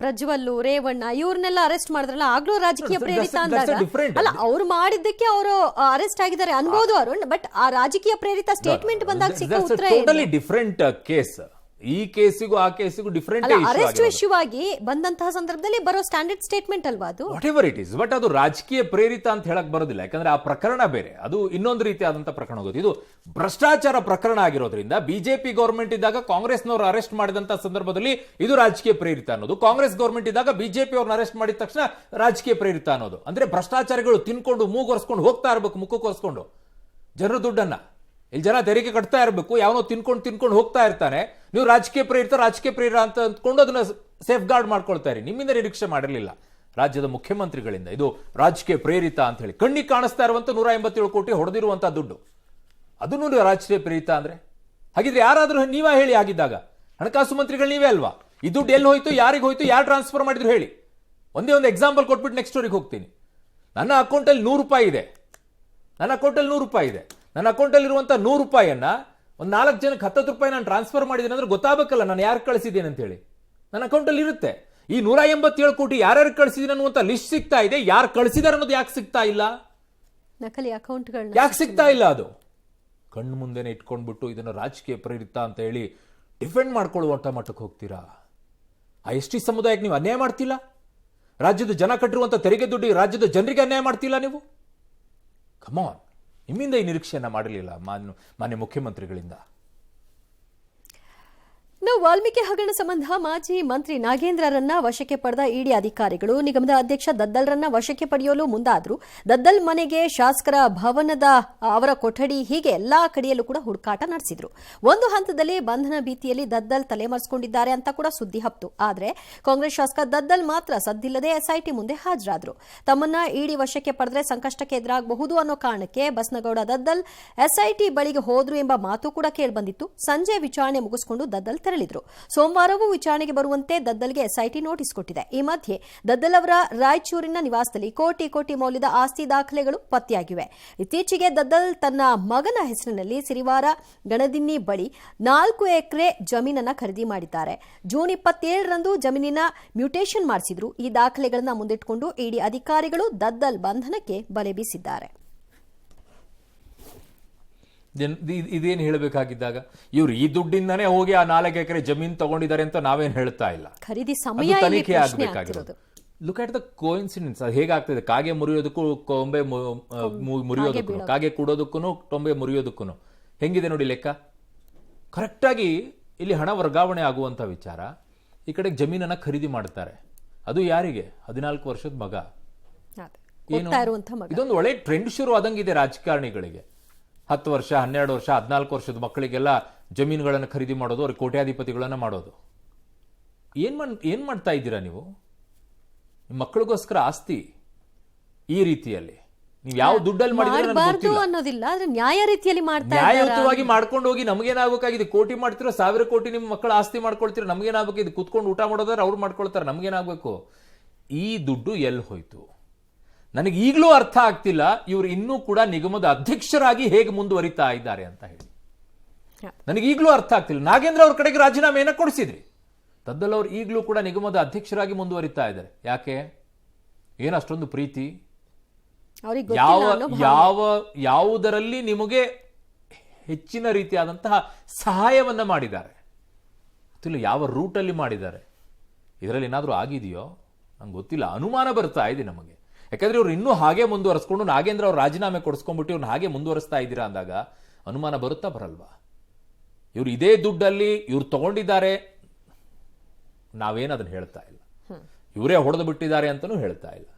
ಪ್ರಜ್ವಲ್ಲು, ರೇವಣ್ಣ ಇವ್ರನ್ನೆಲ್ಲ ಅರೆಸ್ಟ್ ಮಾಡಿದ್ರಲ್ಲ, ಆಗ್ಲೂ ರಾಜಕೀಯ ಪ್ರೇರಿತ ಅಂದಾಗ ಅಲ್ಲ, ಅವ್ರು ಮಾಡಿದ್ದಕ್ಕೆ ಅವರು ಅರೆಸ್ಟ್ ಆಗಿದ್ದಾರೆ ಅನ್ಬೋದು ಅರುಣ್. ಬಟ್ ಆ ರಾಜಕೀಯ ಪ್ರೇರಿತ ಸ್ಟೇಟ್ಮೆಂಟ್ ಬಂದಾಗ ಸಿಕ್ಕ ಉತ್ತರ ಡಿಫರೆಂಟ್ ಕೇಸ್. ಈ ಕೇಸಿಗೂ ಆ ಕೇಸಿಗೂ ಡಿಫರೆಂಟ್ ಅರೆಸ್ಟ್ ಇಶ್ಯೂ ಆಗಿ ಬಂದಂತಹ ಸಂದರ್ಭದಲ್ಲಿ ಬರೋ ಸ್ಟ್ಯಾಂಡರ್ಡ್ ಸ್ಟೇಟ್ಮೆಂಟ್ ಅಲ್ವಾ ಅದು? What ever it is. But ಅದು ರಾಜಕೀಯ ಪ್ರೇರಿತ ಅಂತ ಹೇಳಕ್ ಬರೋದಿಲ್ಲ, ಯಾಕಂದ್ರೆ ಆ ಪ್ರಕರಣ ಬೇರೆ, ಅದು ಇನ್ನೊಂದು ರೀತಿಯಾದಂತಹ ಪ್ರಕರಣ ಹೋಗೋದು. ಇದು ಭ್ರಷ್ಟಾಚಾರ ಪ್ರಕರಣ ಆಗಿರೋದ್ರಿಂದ ಬಿಜೆಪಿ ಗೌರ್ಮೆಂಟ್ ಇದ್ದಾಗ ಕಾಂಗ್ರೆಸ್ನವರು ಅರೆಸ್ಟ್ ಮಾಡಿದಂತ ಸಂದರ್ಭದಲ್ಲಿ ಇದು ರಾಜಕೀಯ ಪ್ರೇರಿತ ಅನ್ನೋದು, ಕಾಂಗ್ರೆಸ್ ಗೌರ್ಮೆಂಟ್ ಇದ್ದಾಗ ಬಿಜೆಪಿ ಅವ್ರನ್ನ ಅರೆಸ್ಟ್ ಮಾಡಿದ ತಕ್ಷಣ ರಾಜಕೀಯ ಪ್ರೇರಿತ ಅನ್ನೋದು. ಅಂದ್ರೆ ಭ್ರಷ್ಟಾಚಾರಿಗಳು ತಿನ್ಕೊಂಡು ಮೂಗೊರ್ಸ್ಕೊಂಡು ಹೋಗ್ತಾ ಇರಬೇಕು, ಮುಖಕ್ಕೊರ್ಸ್ಕೊಂಡು ಜನರ ದುಡ್ಡನ್ನ. ಇಲ್ಲಿ ಜನ ತೆರಿಗೆ ಕಟ್ತಾ ಇರಬೇಕು, ಯಾವನೋ ತಿನ್ಕೊಂಡು ಹೋಗ್ತಾ ಇರ್ತಾನೆ. ನೀವು ರಾಜಕೀಯ ಪ್ರೇರಿತ ಅಂತ ಅಂದ್ಕೊಂಡು ಅದನ್ನ ಸೇಫ್ ಗಾರ್ಡ್ ಮಾಡ್ಕೊಳ್ತಾ ಇರಿ. ನಿಮ್ಮಿಂದ ನಿರೀಕ್ಷೆ ಮಾಡಿರಲಿಲ್ಲ ರಾಜ್ಯದ ಮುಖ್ಯಮಂತ್ರಿಗಳಿಂದ ಇದು ರಾಜಕೀಯ ಪ್ರೇರಿತ ಅಂತ ಹೇಳಿ. ಕಣ್ಣಿಗೆ ಕಾಣಿಸ್ತಾ ಇರುವಂತ 187 ಕೋಟಿ ಹೊಡೆದಿರುವಂತಹ ದುಡ್ಡು, ಅದನ್ನು ರಾಜಕೀಯ ಪ್ರೇರಿತ ಅಂದ್ರೆ? ಹಾಗಿದ್ರೆ ಯಾರಾದ್ರೂ ನೀವೇ ಹೇಳಿ. ಆಗಿದ್ದಾಗ ಹಣಕಾಸು ಮಂತ್ರಿಗಳು ನೀವೇ ಅಲ್ವಾ? ಈ ದುಡ್ಡು ಎಲ್ಲಿ ಹೋಯ್ತು, ಯಾರಿಗೆ ಹೋಯ್ತು, ಯಾರು ಟ್ರಾನ್ಸ್ಫರ್ ಮಾಡಿದ್ರು ಹೇಳಿ. ಒಂದೇ ಒಂದು ಎಕ್ಸಾಂಪಲ್ ಕೊಟ್ಬಿಟ್ಟು ನೆಕ್ಸ್ಟ್ ಸ್ಟೋರಿಗೆ ಹೋಗ್ತೀನಿ. ನನ್ನ ಅಕೌಂಟಲ್ಲಿ 100 ರೂಪಾಯಿ ಇದೆ. ನನ್ನ ಅಕೌಂಟಲ್ಲಿ ಇರುವಂತಹ 100 ರೂಪಾಯಿಯನ್ನ ಒಂದು 4 ಜನಕ್ಕೆ 10 ರೂಪಾಯಿ ನಾನು ಟ್ರಾನ್ಸ್ಫರ್ ಮಾಡಿದ್ದೇನೆ ಅಂದ್ರೆ ಗೊತ್ತಾಗಬೇಕಲ್ಲ ನಾನು ಯಾರು ಕಳಿಸಿದ್ದೇನೆ ಅಂತ ಹೇಳಿ. ನನ್ನ ಅಕೌಂಟಲ್ಲಿ ಇರುತ್ತೆ. ಈ 187 ಕೋಟಿ ಯಾರ್ಯಾರು ಕಳಿಸಿದ್ದೀನಿ ಅನ್ನುವಂತ ಲಿಸ್ಟ್ ಸಿಗ್ತಾ ಇದೆ. ಯಾರು ಕಳಿಸಿದಾರೆ ಅನ್ನೋದು ಯಾಕೆ ಸಿಗ್ತಾ ಇಲ್ಲ? ನಕಲಿ ಅಕೌಂಟ್ಗಳನ್ನ ಯಾಕೆ ಸಿಗ್ತಾ ಇಲ್ಲ? ಅದು ಕಣ್ಣು ಮುಂದೆನೆ ಇಟ್ಕೊಂಡ್ಬಿಟ್ಟು ಇದನ್ನು ರಾಜಕೀಯ ಪ್ರೇರಿತ ಅಂತ ಹೇಳಿ ಡಿಫೆಂಡ್ ಮಾಡ್ಕೊಳ್ಳುವಂತ ಮಟ್ಟಕ್ಕೆ ಹೋಗ್ತೀರಾ? ಆ ಎಸ್ಟಿ ಸಮುದಾಯಕ್ಕೆ ನೀವು ಅನ್ಯಾಯ ಮಾಡ್ತಿಲ್ಲ? ರಾಜ್ಯದ ಜನ ಕಟ್ಟಿರುವಂತ ತೆರಿಗೆ ದುಡ್ಡು ರಾಜ್ಯದ ಜನರಿಗೆ ಅನ್ಯಾಯ ಮಾಡ್ತಿಲ್ಲ ನೀವು? ಕಮಾನ್, ನಿಮ್ಮಿಂದ ಈ ನಿರೀಕ್ಷೆಯನ್ನ ಮಾಡಲಿಲ್ಲ ಮಾನ್ಯ ಮುಖ್ಯಮಂತ್ರಿಗಳಿಂದ. ಇನ್ನು ವಾಲ್ಮೀಕಿ ಹಗರಣ ಸಂಬಂಧ ಮಾಜಿ ಮಂತ್ರಿ ನಾಗೇಂದ್ರರನ್ನ ವಶಕ್ಕೆ ಪಡೆದ ಇಡಿ ಅಧಿಕಾರಿಗಳು ನಿಗಮದ ಅಧ್ಯಕ್ಷ ದದ್ದಲ್ರನ್ನ ವಶಕ್ಕೆ ಪಡೆಯಲು ಮುಂದಾದ್ರು. ದದ್ದಲ್ ಮನೆಗೆ, ಶಾಸಕರ ಭವನದ ಅವರ ಕೊಠಡಿ, ಹೀಗೆ ಎಲ್ಲಾ ಕಡೆಯಲ್ಲೂ ಕೂಡ ಹುಡುಕಾಟ ನಡೆಸಿದ್ರು. ಒಂದು ಹಂತದಲ್ಲಿ ಬಂಧನ ಭೀತಿಯಲ್ಲಿ ದದ್ದಲ್ ತಲೆಮರೆಸಿಕೊಂಡಿದ್ದಾರೆ ಅಂತ ಕೂಡ ಸುದ್ದಿ ಹಬ್ತು. ಆದ್ರೆ ಕಾಂಗ್ರೆಸ್ ಶಾಸಕ ದದ್ದಲ್ ಮಾತ್ರ ಸದ್ದಿಲ್ಲದೆ ಎಸ್ಐಟಿ ಮುಂದೆ ಹಾಜರಾದ್ರು. ತಮ್ಮನ್ನ ಇಡಿ ವಶಕ್ಕೆ ಪಡೆದ್ರೆ ಸಂಕಷ್ಟಕ್ಕೆ ಎದುರಾಗಬಹುದು ಅನ್ನೋ ಕಾರಣಕ್ಕೆ ಬಸ್ನಗೌಡ ದದ್ದಲ್ ಎಸ್ಐಟಿ ಬಳಿಗೆ ಹೋದ್ರು ಎಂಬ ಮಾತು ಕೂಡ ಕೇಳಿಬಂದಿತ್ತು. ಸಂಜೆ ವಿಚಾರಣೆ ಮುಗಿಸಿಕೊಂಡು ದದ್ದಲ್ ತೆರಳಿದ್ರು. ಸೋಮವಾರವೂ ವಿಚಾರಣೆಗೆ ಬರುವಂತೆ ದದ್ದಲ್ಗೆ ಎಸ್ಐಟಿ ನೋಟಿಸ್ ಕೊಟ್ಟಿದೆ. ಈ ಮಧ್ಯೆ ದದ್ದಲ್ ಅವರ ರಾಯಚೂರಿನ ನಿವಾಸದಲ್ಲಿ ಕೋಟಿ ಮೌಲ್ಯದ ಆಸ್ತಿ ದಾಖಲೆಗಳು ಪತ್ತೆಯಾಗಿವೆ. ಇತ್ತೀಚೆಗೆ ದದ್ದಲ್ ತನ್ನ ಮಗನ ಹೆಸರಿನಲ್ಲಿ ಸಿರಿವಾರ ಗಣದಿನ್ನಿ ಬಳಿ 4 ಎಕರೆ ಜಮೀನನ್ನ ಖರೀದಿ ಮಾಡಿದ್ದಾರೆ. ಜೂನ್ 27ರಂದು ಜಮೀನಿನ ಮ್ಯೂಟೇಷನ್ ಮಾಡಿಸಿದ್ರು. ಈ ದಾಖಲೆಗಳನ್ನ ಮುಂದಿಟ್ಟುಕೊಂಡು ಇಡಿ ಅಧಿಕಾರಿಗಳು ದದ್ದಲ್ ಬಂಧನಕ್ಕೆ ಬಲೆ ಬೀಸಿದ್ದಾರೆ. ಇದೇನು ಹೇಳಬೇಕಾಗಿದ್ದಾಗ ಇವ್ರು ಈ ದುಡ್ಡಿಂದಾನೇ ಹೋಗಿ ಆ 4 ಎಕರೆ ಜಮೀನು ತಗೊಂಡಿದ್ದಾರೆ ಅಂತ ನಾವೇನ್ ಹೇಳ್ತಾ ಇಲ್ಲ. ಖರೀದಿ ಸಮಯ ತನಿಖೆ ಆಗ್ಬೇಕಾಗಿರೋದು. Look at the coincidence. ಅದು ಹೇಗಾಗ್ತದೆ? ಕಾಗೆ ಮುರಿಯೋದಕ್ಕೂ ಕೊಂಬೆ ಮುರಿಯೋದಕ್ಕೂ, ಕಾಗೆ ಕೂಡೋದಕ್ಕೂ ಟೊಂಬೆ ಮುರಿಯೋದಕ್ಕೂ ಹೆಂಗಿದೆ ನೋಡಿ ಲೆಕ್ಕ. ಕರೆಕ್ಟಾಗಿ ಇಲ್ಲಿ ಹಣ ವರ್ಗಾವಣೆ ಆಗುವಂತ ವಿಚಾರ. ಈ ಕಡೆ ಜಮೀನನ್ನ ಖರೀದಿ ಮಾಡ್ತಾರೆ. ಅದು ಯಾರಿಗೆ? 14 ವರ್ಷದ ಮಗ. ಏನು ಇದೊಂದು ಒಳ್ಳೆ ಟ್ರೆಂಡ್ ಶುರು ಆದಂಗಿದೆ ರಾಜಕಾರಣಿಗಳಿಗೆ. 10 ವರ್ಷ, 12 ವರ್ಷ, 14 ವರ್ಷದ ಮಕ್ಕಳಿಗೆಲ್ಲ ಜಮೀನುಗಳನ್ನು ಖರೀದಿ ಮಾಡೋದು, ಅವ್ರಿಗೆ ಕೋಟ್ಯಾಧಿಪತಿಗಳನ್ನ ಮಾಡೋದು. ಏನ್ ಮಾಡ್ತಾ ಇದ್ದೀರಾ ನೀವು? ನಿಮ್ಮ ಮಕ್ಕಳಿಗೋಸ್ಕರ ಆಸ್ತಿ ಈ ರೀತಿಯಲ್ಲಿ ನೀವು ಯಾವ ದುಡ್ಡಲ್ಲಿ ಮಾಡಿದ್ರೆ ಅನ್ನೋದಿಲ್ಲ, ಆದ್ರೆ ನ್ಯಾಯ ರೀತಿಯಲ್ಲಿ ನ್ಯಾಯಯುತವಾಗಿ ಮಾಡ್ಕೊಂಡು ಹೋಗಿ. ನಮಗೇನಾಗಬೇಕಾಗಿದೆ? ಕೋಟಿ ಮಾಡ್ತಿರೋ, 1000 ಕೋಟಿ ನಿಮ್ಮ ಮಕ್ಕಳ ಆಸ್ತಿ ಮಾಡ್ಕೊಳ್ತಿರೋ, ನಮಗೇನಾಗಬೇಕು? ಕುತ್ಕೊಂಡು ಊಟ ಮಾಡೋದಾದ್ರೆ ಅವ್ರು ಮಾಡ್ಕೊಳ್ತಾರೆ, ನಮಗೇನಾಗಬೇಕು? ಈ ದುಡ್ಡು ಎಲ್ಲಿ ಹೋಯ್ತು? ನನಗೆ ಈಗಲೂ ಅರ್ಥ ಆಗ್ತಿಲ್ಲ ಇವರು ಇನ್ನೂ ಕೂಡ ನಿಗಮದ ಅಧ್ಯಕ್ಷರಾಗಿ ಹೇಗೆ ಮುಂದುವರಿತಾ ಇದ್ದಾರೆ ಅಂತ ಹೇಳಿ. ನನಗೆ ಈಗಲೂ ಅರ್ಥ ಆಗ್ತಿಲ್ಲ. ನಾಗೇಂದ್ರ ಅವ್ರ ಕಡೆಗೆ ರಾಜೀನಾಮೆಯನ್ನ ಕೊಡಿಸಿದ್ರಿ. ದದ್ದಲ್ ಅವರು ಈಗಲೂ ಕೂಡ ನಿಗಮದ ಅಧ್ಯಕ್ಷರಾಗಿ ಮುಂದುವರಿತಾ ಇದ್ದಾರೆ. ಯಾಕೆ? ಏನು ಅಷ್ಟೊಂದು ಪ್ರೀತಿ? ಯಾವುದರಲ್ಲಿ ನಿಮಗೆ ಹೆಚ್ಚಿನ ರೀತಿಯಾದಂತಹ ಸಹಾಯವನ್ನ ಮಾಡಿದ್ದಾರೆ? ಯಾವ ರೂಟಲ್ಲಿ ಮಾಡಿದ್ದಾರೆ? ಇದರಲ್ಲಿ ಏನಾದರೂ ಆಗಿದೆಯೋ ನಂಗೆ ಗೊತ್ತಿಲ್ಲ. ಅನುಮಾನ ಬರ್ತಾ ಇದೆ ನಮಗೆ. ಯಾಕಂದ್ರೆ ಇವ್ರು ಇನ್ನೂ ಹಾಗೆ ಮುಂದುವರಿಸ್ಕೊಂಡು ನಾಗೇಂದ್ರ ಅವ್ರು ರಾಜೀನಾಮೆ ಕೊಡಿಸ್ಕೊಂಡ್ಬಿಟ್ಟು ಇವ್ರನ್ನ ಹಾಗೆ ಮುಂದುವರಿಸ್ತಾ ಇದ್ದೀರಾ ಅಂದಾಗ ಅನುಮಾನ ಬರುತ್ತಾ ಬರಲ್ವಾ? ಇವ್ರು ಇದೇ ದುಡ್ಡಲ್ಲಿ ಇವ್ರು ತಗೊಂಡಿದ್ದಾರೆ, ನಾವೇನು ಅದನ್ನ ಹೇಳ್ತಾ ಇಲ್ಲ. ಇವರೇ ಹೊಡೆದು ಬಿಟ್ಟಿದ್ದಾರೆ ಅಂತಲೂ ಹೇಳ್ತಾ ಇಲ್ಲ.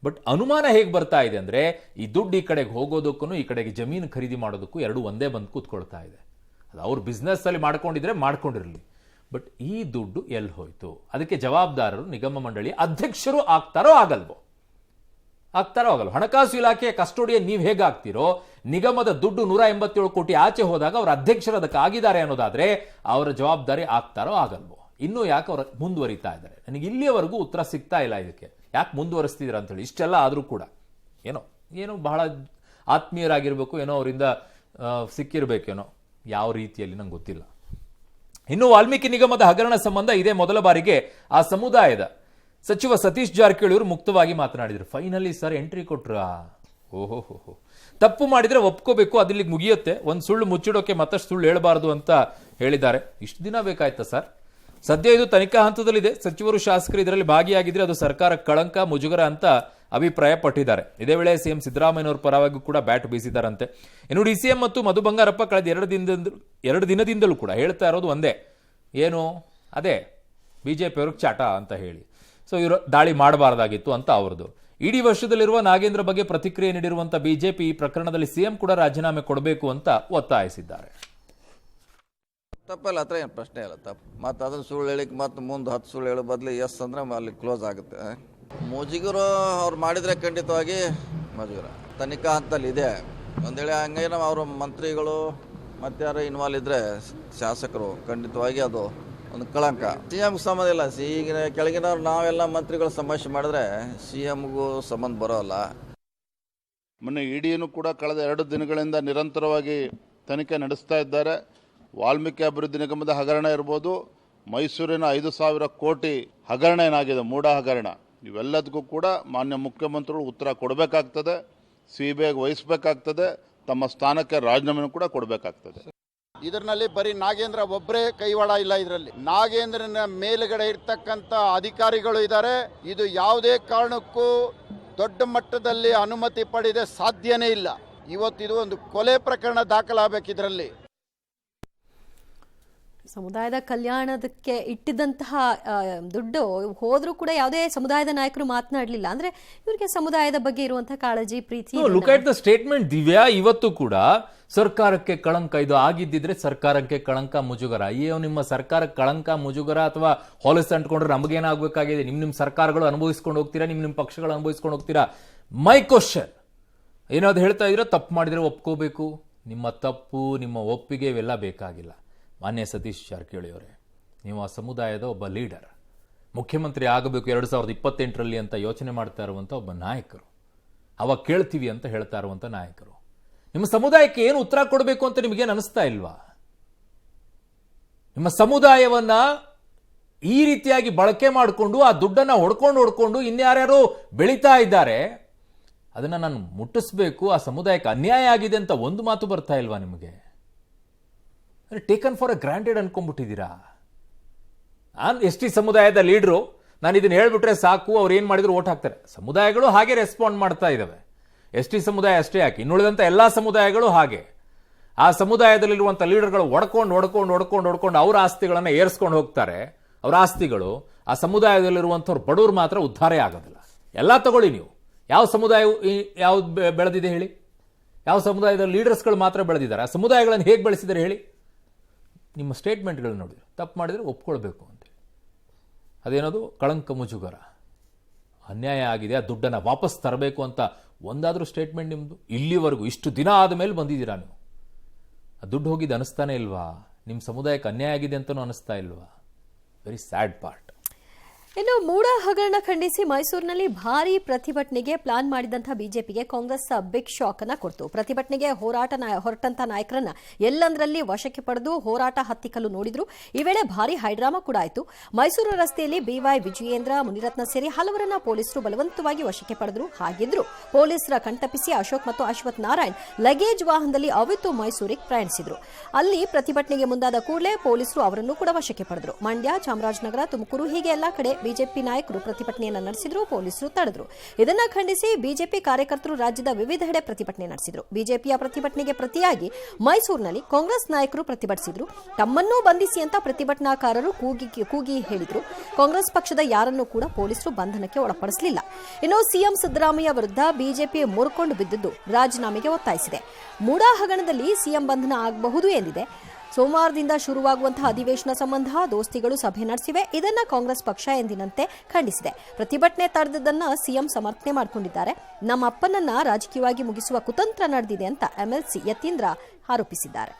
ಬಟ್ ಅನುಮಾನ ಹೇಗೆ ಬರ್ತಾ ಇದೆ ಅಂದ್ರೆ, ಈ ದುಡ್ಡು ಈ ಕಡೆಗೆ ಹೋಗೋದಕ್ಕೂ ಈ ಕಡೆಗೆ ಜಮೀನು ಖರೀದಿ ಮಾಡೋದಕ್ಕೂ ಎರಡು ಒಂದೇ ಬಂದು ಕೂತ್ಕೊಳ್ತಾ ಇದೆ. ಅದು ಅವ್ರ ಬಿಸ್ನೆಸ್ ಅಲ್ಲಿ ಮಾಡ್ಕೊಂಡಿದ್ರೆ ಮಾಡ್ಕೊಂಡಿರಲಿ. ಬಟ್ ಈ ದುಡ್ಡು ಎಲ್ಲಿ ಹೋಯ್ತು? ಅದಕ್ಕೆ ಜವಾಬ್ದಾರರು ನಿಗಮ ಮಂಡಳಿ ಅಧ್ಯಕ್ಷರು ಆಗ್ತಾರೋ ಆಗಲ್ವೋ? ಹಣಕಾಸು ಇಲಾಖೆಯ ಕಸ್ಟೋಡಿಯನ್ ನೀವು ಹೇಗಾಗ್ತಿರೋ, ನಿಗಮದ ದುಡ್ಡು 187 ಕೋಟಿ ಆಚೆ ಹೋದಾಗ ಅವ್ರ ಅಧ್ಯಕ್ಷರು ಅದಕ್ಕೆ ಆಗಿದ್ದಾರೆ ಅನ್ನೋದಾದ್ರೆ ಅವರ ಜವಾಬ್ದಾರಿ ಆಗ್ತಾರೋ ಆಗಲ್ವೋ? ಇನ್ನೂ ಯಾಕೆ ಅವ್ರು ಮುಂದುವರಿತಾ ಇದ್ದಾರೆ? ನನಗೆ ಇಲ್ಲಿಯವರೆಗೂ ಉತ್ತರ ಸಿಗ್ತಾ ಇಲ್ಲ ಇದಕ್ಕೆ. ಯಾಕೆ ಮುಂದುವರಿಸ್ತಿದ್ರ ಅಂತ ಹೇಳಿ. ಇಷ್ಟೆಲ್ಲ ಆದ್ರೂ ಕೂಡ ಏನೋ ಬಹಳ ಆತ್ಮೀಯರಾಗಿರ್ಬೇಕು, ಏನೋ ಅವರಿಂದ ಸಿಕ್ಕಿರ್ಬೇಕೇನೋ, ಯಾವ ರೀತಿಯಲ್ಲಿ ನಂಗೆ ಗೊತ್ತಿಲ್ಲ. ಇನ್ನು ವಾಲ್ಮೀಕಿ ನಿಗಮದ ಹಗರಣ ಸಂಬಂಧ ಇದೇ ಮೊದಲ ಬಾರಿಗೆ ಆ ಸಮುದಾಯದ ಸಚಿವ ಸತೀಶ್ ಜಾರಕಿಹೊಳಿ ಅವರು ಮುಕ್ತವಾಗಿ ಮಾತನಾಡಿದ್ರು. ಫೈನಲಿ ಸರ್ ಎಂಟ್ರಿ ಕೊಟ್ರ. ಓಹೋ, ತಪ್ಪು ಮಾಡಿದ್ರೆ ಒಪ್ಕೋಬೇಕು, ಅದಿಲ್ಲಿಗೆ ಮುಗಿಯುತ್ತೆ. ಒಂದು ಸುಳ್ಳು ಮುಚ್ಚಿಡೋಕೆ ಮತ್ತಷ್ಟು ಸುಳ್ಳು ಹೇಳಬಾರದು ಅಂತ ಹೇಳಿದ್ದಾರೆ. ಇಷ್ಟು ದಿನ ಬೇಕಾಯ್ತಾ ಸರ್? ಸದ್ಯ ಇದು ತನಿಖಾ ಹಂತದಲ್ಲಿದೆ. ಸಚಿವರು, ಶಾಸಕರು ಇದರಲ್ಲಿ ಭಾಗಿಯಾಗಿದ್ರೆ ಅದು ಸರ್ಕಾರ ಕಳಂಕ, ಮುಜುಗರ ಅಂತ ಅಭಿಪ್ರಾಯ ಪಟ್ಟಿದ್ದಾರೆ. ಇದೇ ವೇಳೆ ಸಿಎಂ ಸಿದ್ದರಾಮಯ್ಯನವರ ಪರವಾಗಿ ಕೂಡ ಬ್ಯಾಟ್ ಬೀಸಿದ್ದಾರಂತೆ. ಇನ್ನು ಡಿಸಿಎಂ ಮತ್ತು ಮಧು ಬಂಗಾರಪ್ಪ ಕಳೆದ 2 ದಿನದಿಂದಲೂ ಕೂಡ ಹೇಳ್ತಾ ಇರೋದು ಒಂದೇ, ಏನು? ಅದೇ ಬಿಜೆಪಿ ಅವ್ರಿಗೆ ಚಾಟ ಅಂತ ಹೇಳಿ. ಸೊ ಇವರು ದಾಳಿ ಮಾಡಬಾರ್ದಾಗಿತ್ತು ಅಂತ ಅವ್ರದ್ದು. ಇಡೀ ವರ್ಷದಲ್ಲಿರುವ ನಾಗೇಂದ್ರ ಬಗ್ಗೆ ಪ್ರತಿಕ್ರಿಯೆ ನೀಡಿರುವಂತ ಬಿಜೆಪಿ ಈ ಪ್ರಕರಣದಲ್ಲಿ ಸಿಎಂ ಕೂಡ ರಾಜೀನಾಮೆ ಕೊಡಬೇಕು ಅಂತ ಒತ್ತಾಯಿಸಿದ್ದಾರೆ. ತಪ್ಪಲ್ಲ, ಹತ್ರ ಏನು ಪ್ರಶ್ನೆ ಇಲ್ಲ. ತಪ್ಪು ಮತ್ತು ಅದನ್ನು ಸುಳ್ಳು ಹೇಳಿಕ್ಕೆ ಮತ್ತೆ ಮುಂದೆ 10 ಸುಳ್ಳು ಹೇಳೋ ಬದಲು ಎಸ್ ಅಂದ್ರೆ ಅಲ್ಲಿ ಕ್ಲೋಸ್ ಆಗುತ್ತೆ. ಮುಜುಗರು ಅವ್ರು ಮಾಡಿದರೆ ಖಂಡಿತವಾಗಿ ಮುಜುಗರ ತನಿಖಾ ಹಂತದಲ್ಲಿ ಇದೆ. ಒಂದು ವೇಳೆ ಹಂಗೇನೋ ಅವರು ಮಂತ್ರಿಗಳು ಮತ್ತೆ ಯಾರು ಇನ್ವಾಲ್ವ್ ಇದ್ದರೆ ಶಾಸಕರು, ಖಂಡಿತವಾಗಿ ಅದು ಒಂದು ಕಳಂಕ. CM ಸಂಬಂಧ ಇಲ್ಲ. ಈಗಿನ ಕೆಳಗಿನವ್ರು ನಾವೆಲ್ಲ ಮಂತ್ರಿಗಳು ಸಮಸ್ಯೆ ಮಾಡಿದ್ರೆ CMಗೂ ಸಂಬಂಧ ಬರೋಲ್ಲ. ಮೊನ್ನೆ ಇಡಿಯನ್ನು ಕೂಡ ಕಳೆದ 2 ದಿನಗಳಿಂದ ನಿರಂತರವಾಗಿ ತನಿಖೆ ನಡೆಸ್ತಾ ಇದ್ದಾರೆ. ವಾಲ್ಮೀಕಿ ಅಭಿವೃದ್ಧಿ ನಿಗಮದ ಹಗರಣ ಇರ್ಬೋದು, ಮೈಸೂರಿನ 5,000 ಕೋಟಿ ಹಗರಣ ಏನಾಗಿದೆ, ಮೂಡ ಹಗರಣ, ಇವೆಲ್ಲದಕ್ಕೂ ಕೂಡ ಮಾನ್ಯ ಮುಖ್ಯಮಂತ್ರಿಗಳು ಉತ್ತರ ಕೊಡಬೇಕಾಗ್ತದೆ. CBIಗೆ ವಹಿಸಬೇಕಾಗ್ತದೆ. ತಮ್ಮ ಸ್ಥಾನಕ್ಕೆ ರಾಜೀನಾಮೆಯನ್ನು ಕೂಡ ಕೊಡಬೇಕಾಗ್ತದೆ. ಇದರಲ್ಲಿ ಬರೀ ನಾಗೇಂದ್ರ ಒಬ್ಬರೇ ಕೈವಾಡ ಇಲ್ಲ. ಇದರಲ್ಲಿ ನಾಗೇಂದ್ರನ ಮೇಲುಗಡೆ ಇರ್ತಕ್ಕಂಥ ಅಧಿಕಾರಿಗಳು ಇದ್ದಾರೆ. ಇದು ಯಾವುದೇ ಕಾರಣಕ್ಕೂ ದೊಡ್ಡ ಮಟ್ಟದಲ್ಲಿ ಅನುಮತಿ ಪಡೆದ ಸಾಧ್ಯನೇ ಇಲ್ಲ. ಇವತ್ತಿದು ಒಂದು ಕೊಲೆ ಪ್ರಕರಣ ದಾಖಲಾಗಬೇಕು. ಇದರಲ್ಲಿ ಸಮುದಾಯದ ಕಲ್ಯಾಣದಕ್ಕೆ ಇಟ್ಟಿದ್ದಂತಹ ದುಡ್ಡು ಹೋದ್ರೂ ಕೂಡ ಯಾವುದೇ ಸಮುದಾಯದ ನಾಯಕರು ಮಾತನಾಡಲಿಲ್ಲ. ಅಂದ್ರೆ ಇವರಿಗೆ ಸಮುದಾಯದ ಬಗ್ಗೆ ಇರುವಂತಹ ಕಾಳಜಿ, ಪ್ರೀತಿ. Look at the statement Divya. ಇವತ್ತು ಕೂಡ ಸರ್ಕಾರಕ್ಕೆ ಕಳಂಕ, ಇದು ಆಗಿದ್ದಿದ್ರೆ ಸರ್ಕಾರಕ್ಕೆ ಕಳಂಕ, ಮುಜುಗರ. ಅಯ್ಯೋ, ನಿಮ್ಮ ಸರ್ಕಾರಕ್ಕೆ ಕಳಂಕ, ಮುಜುಗರ ಅಥವಾ ಹೊಲಸು ಅಂಟ್ಕೊಂಡ್ರೆ ನಮಗೇನಾಗಬೇಕಾಗಿದೆ? ನಿಮ್ಮ ಸರ್ಕಾರಗಳು ಅನುಭವಿಸ್ಕೊಂಡು ಹೋಗ್ತೀರಾ, ನಿಮ್ಮ ಪಕ್ಷಗಳು ಅನುಭವಿಸ್ಕೊಂಡು ಹೋಗ್ತೀರಾ? ಮೈ ಕ್ವಶನ್ ಏನಾದ್ರು ಹೇಳ್ತಾ ಇದ್ರೆ ತಪ್ಪು ಮಾಡಿದ್ರೆ ಒಪ್ಕೋಬೇಕು. ನಿಮ್ಮ ತಪ್ಪು, ನಿಮ್ಮ ಒಪ್ಪಿಗೆ ಇವೆಲ್ಲ ಬೇಕಾಗಿಲ್ಲ. ಮಾನ್ಯ ಸತೀಶ್ ಜಾರಕಿಹೊಳಿ ಅವರೇ, ನೀವು ಆ ಸಮುದಾಯದ ಒಬ್ಬ ಲೀಡರ್, ಮುಖ್ಯಮಂತ್ರಿ ಆಗಬೇಕು 2028ರಲ್ಲಿ ಅಂತ ಯೋಚನೆ ಮಾಡ್ತಾ ಇರುವಂಥ ಒಬ್ಬ ನಾಯಕರು, ಅವಾಗ ಕೇಳ್ತೀವಿ ಅಂತ ಹೇಳ್ತಾ ಇರುವಂಥ ನಾಯಕರು. ನಿಮ್ಮ ಸಮುದಾಯಕ್ಕೆ ಏನು ಉತ್ತರ ಕೊಡಬೇಕು ಅಂತ ನಿಮಗೇನು ಅನಿಸ್ತಾ ಇಲ್ವಾ? ನಿಮ್ಮ ಸಮುದಾಯವನ್ನ ಈ ರೀತಿಯಾಗಿ ಬಳಕೆ ಮಾಡಿಕೊಂಡು ಆ ದುಡ್ಡನ್ನು ಹೊಡ್ಕೊಂಡು ಇನ್ಯಾರ್ಯಾರು ಬೆಳೀತಾ ಇದ್ದಾರೆ, ಅದನ್ನು ನಾನು ಮುಟ್ಟಿಸ್ಬೇಕು, ಆ ಸಮುದಾಯಕ್ಕೆ ಅನ್ಯಾಯ ಆಗಿದೆ ಅಂತ ಒಂದು ಮಾತು ಬರ್ತಾ ಇಲ್ವಾ ನಿಮಗೆ? ಟೇಕನ್ ಫಾರ್ ಎ ಗ್ರಾಂಟೆಡ್ ಅನ್ಕೊಂಡ್ಬಿಟ್ಟಿದ್ದೀರಾ. ಎಸ್ ಟಿ ಸಮುದಾಯದ ಲೀಡ್ರು, ನಾನು ಇದನ್ನ ಹೇಳ್ಬಿಟ್ರೆ ಸಾಕು, ಅವ್ರು ಏನು ಮಾಡಿದ್ರು ಓಟ್ ಹಾಕ್ತಾರೆ. ಸಮುದಾಯಗಳು ಹಾಗೆ ರೆಸ್ಪಾಂಡ್ ಮಾಡ್ತಾ ಇದ್ದಾವೆ. ಎಸ್ ಟಿ ಸಮುದಾಯ ಅಷ್ಟೇ ಯಾಕೆ, ಇನ್ನುಳಿದಂಥ ಎಲ್ಲ ಸಮುದಾಯಗಳು ಹಾಗೆ. ಆ ಸಮುದಾಯದಲ್ಲಿರುವಂಥ ಲೀಡರ್ಗಳು ಹೊಡ್ಕೊಂಡು ಅವರ ಆಸ್ತಿಗಳನ್ನು ಏರಿಸ್ಕೊಂಡು ಹೋಗ್ತಾರೆ. ಅವರ ಆಸ್ತಿಗಳು, ಆ ಸಮುದಾಯದಲ್ಲಿರುವಂಥವ್ರು ಬಡವರು ಮಾತ್ರ ಉದ್ಧಾರ ಆಗೋದಿಲ್ಲ. ಎಲ್ಲ ತಗೊಳ್ಳಿ ನೀವು, ಯಾವ ಸಮುದಾಯ ಯಾವ್ದು ಬೆಳೆದಿದೆ ಹೇಳಿ? ಯಾವ ಸಮುದಾಯದ ಲೀಡರ್ಸ್ಗಳು ಮಾತ್ರ ಬೆಳೆದಿದ್ದಾರೆ? ಆ ಸಮುದಾಯಗಳನ್ನು ಹೇಗೆ ಬೆಳೆಸಿದ್ದಾರೆ ಹೇಳಿ? ನಿಮ್ಮ ಸ್ಟೇಟ್ಮೆಂಟ್ಗಳು ನೋಡಿದ್ರೆ ತಪ್ಪು ಮಾಡಿದರೆ ಒಪ್ಕೊಳ್ಬೇಕು ಅಂತೇಳಿ, ಅದೇನದು ಕಳಂಕ ಮುಜುಗರ, ಅನ್ಯಾಯ ಆಗಿದೆ, ಆ ದುಡ್ಡನ್ನು ವಾಪಸ್ ತರಬೇಕು ಅಂತ ಒಂದಾದರೂ ಸ್ಟೇಟ್ಮೆಂಟ್ ನಿಮ್ಮದು? ಇಲ್ಲಿವರೆಗೂ ಇಷ್ಟು ದಿನ ಆದಮೇಲೆ ಬಂದಿದ್ದೀರಾ ನೀವು. ಆ ದುಡ್ಡು ಹೋಗಿದ್ದು ಅನಿಸ್ತಾನೆ ಇಲ್ವಾ? ನಿಮ್ಮ ಸಮುದಾಯಕ್ಕೆ ಅನ್ಯಾಯ ಆಗಿದೆ ಅಂತಲೂ ಅನಿಸ್ತಾ ಇಲ್ವಾ? Very sad part. ಇನ್ನು ಮೂಡ ಹಗರಣ ಖಂಡಿಸಿ ಮೈಸೂರಿನಲ್ಲಿ ಭಾರೀ ಪ್ರತಿಭಟನೆಗೆ ಪ್ಲಾನ್ ಮಾಡಿದಂತಹ ಬಿಜೆಪಿಗೆ ಕಾಂಗ್ರೆಸ್ ಬಿಗ್ ಶಾಕ್ ಅನ್ನ ಕೊಡ್ತು. ಪ್ರತಿಭಟನೆಗೆ ಹೊರಟಂತ ನಾಯಕರನ್ನ ಎಲ್ಲಂದ್ರಲ್ಲಿ ವಶಕ್ಕೆ ಪಡೆದು ಹೋರಾಟ ಹತ್ತಿಕ್ಕಲು ನೋಡಿದ್ರು. ಈ ವೇಳೆ ಭಾರೀ ಹೈಡ್ರಾಮಾ ಕೂಡ ಆಯಿತು. ಮೈಸೂರು ರಸ್ತೆಯಲ್ಲಿ ಬಿವೈ ವಿಜಯೇಂದ್ರ, ಮುನಿರತ್ನ ಸೇರಿ ಹಲವರನ್ನ ಪೊಲೀಸರು ಬಲವಂತವಾಗಿ ವಶಕ್ಕೆ ಪಡೆದ್ರು. ಹಾಗಿದ್ರು ಪೊಲೀಸರ ಕಣ್ತಪ್ಪಿಸಿ ಅಶೋಕ್ ಮತ್ತು ಅಶ್ವಥ್ ನಾರಾಯಣ್ ಲಗೇಜ್ ವಾಹನದಲ್ಲಿ ಅವಿತು ಮೈಸೂರಿಗೆ ಪ್ರಯಾಣಿಸಿದ್ರು. ಅಲ್ಲಿ ಪ್ರತಿಭಟನೆಗೆ ಮುಂದಾದ ಕೂಡಲೇ ಪೊಲೀಸರು ಅವರನ್ನು ಕೂಡ ವಶಕ್ಕೆ ಪಡೆದ್ರು. ಮಂಡ್ಯ, ಚಾಮರಾಜನಗರ, ತುಮಕೂರು ಹೀಗೆ ಎಲ್ಲಾ ಕಡೆ ಬಿಜೆಪಿ ನಾಯಕರು ಪ್ರತಿಭಟನೆಯನ್ನು ನಡೆಸಿದ್ರು. ಪೊಲೀಸರು ತಡೆದ್ರು. ಇದನ್ನ ಖಂಡಿಸಿ ಬಿಜೆಪಿ ಕಾರ್ಯಕರ್ತರು ರಾಜ್ಯದ ವಿವಿಧೆಡೆ ಪ್ರತಿಭಟನೆ ನಡೆಸಿದ್ರು. ಬಿಜೆಪಿಯ ಪ್ರತಿಭಟನೆಗೆ ಪ್ರತಿಯಾಗಿ ಮೈಸೂರಿನಲ್ಲಿ ಕಾಂಗ್ರೆಸ್ ನಾಯಕರು ಪ್ರತಿಭಟಿಸಿದ್ರು. ತಮ್ಮನ್ನೂ ಬಂಧಿಸಿ ಅಂತ ಪ್ರತಿಭಟನಾಕಾರರು ಕೂಗಿ ಹೇಳಿದ್ರು. ಕಾಂಗ್ರೆಸ್ ಪಕ್ಷದ ಯಾರನ್ನೂ ಕೂಡ ಪೊಲೀಸರು ಬಂಧನಕ್ಕೆ ಒಳಪಡಿಸಲಿಲ್ಲ. ಇನ್ನು ಸಿಎಂ ಸಿದ್ದರಾಮಯ್ಯ ವಿರುದ್ಧ ಬಿಜೆಪಿ ಮುರ್ಕೊಂಡು ಬಿದ್ದಿದ್ದು ರಾಜೀನಾಮೆಗೆ ಒತ್ತಾಯಿಸಿದೆ. ಮೂಡಾ ಹಗರಣದಲ್ಲಿ ಸಿಎಂ ಬಂಧನ ಆಗಬಹುದು ಎಂದಿದೆ. ಸೋಮವಾರದಿಂದ ಶುರುವಾಗುವಂತಹ ಅಧಿವೇಶನ ಸಂಬಂಧ ದೋಸ್ತಿಗಳು ಸಭೆ ನಡೆಸಿವೆ. ಇದನ್ನ ಕಾಂಗ್ರೆಸ್ ಪಕ್ಷ ಎಂದಿನಂತೆ ಖಂಡಿಸಿದೆ. ಪ್ರತಿಭಟನೆ ತಡೆದದ್ದನ್ನ ಸಿಎಂ ಸಮರ್ಥನೆ ಮಾಡಿಕೊಂಡಿದ್ದಾರೆ. ನಮ್ಮ ಅಪ್ಪನನ್ನ ರಾಜಕೀಯವಾಗಿ ಮುಗಿಸುವ ಕುತಂತ್ರ ನಡೆದಿದೆ ಅಂತ ಎಂಎಲ್ಸಿ ಯತೀಂದ್ರ ಆರೋಪಿಸಿದ್ದಾರೆ.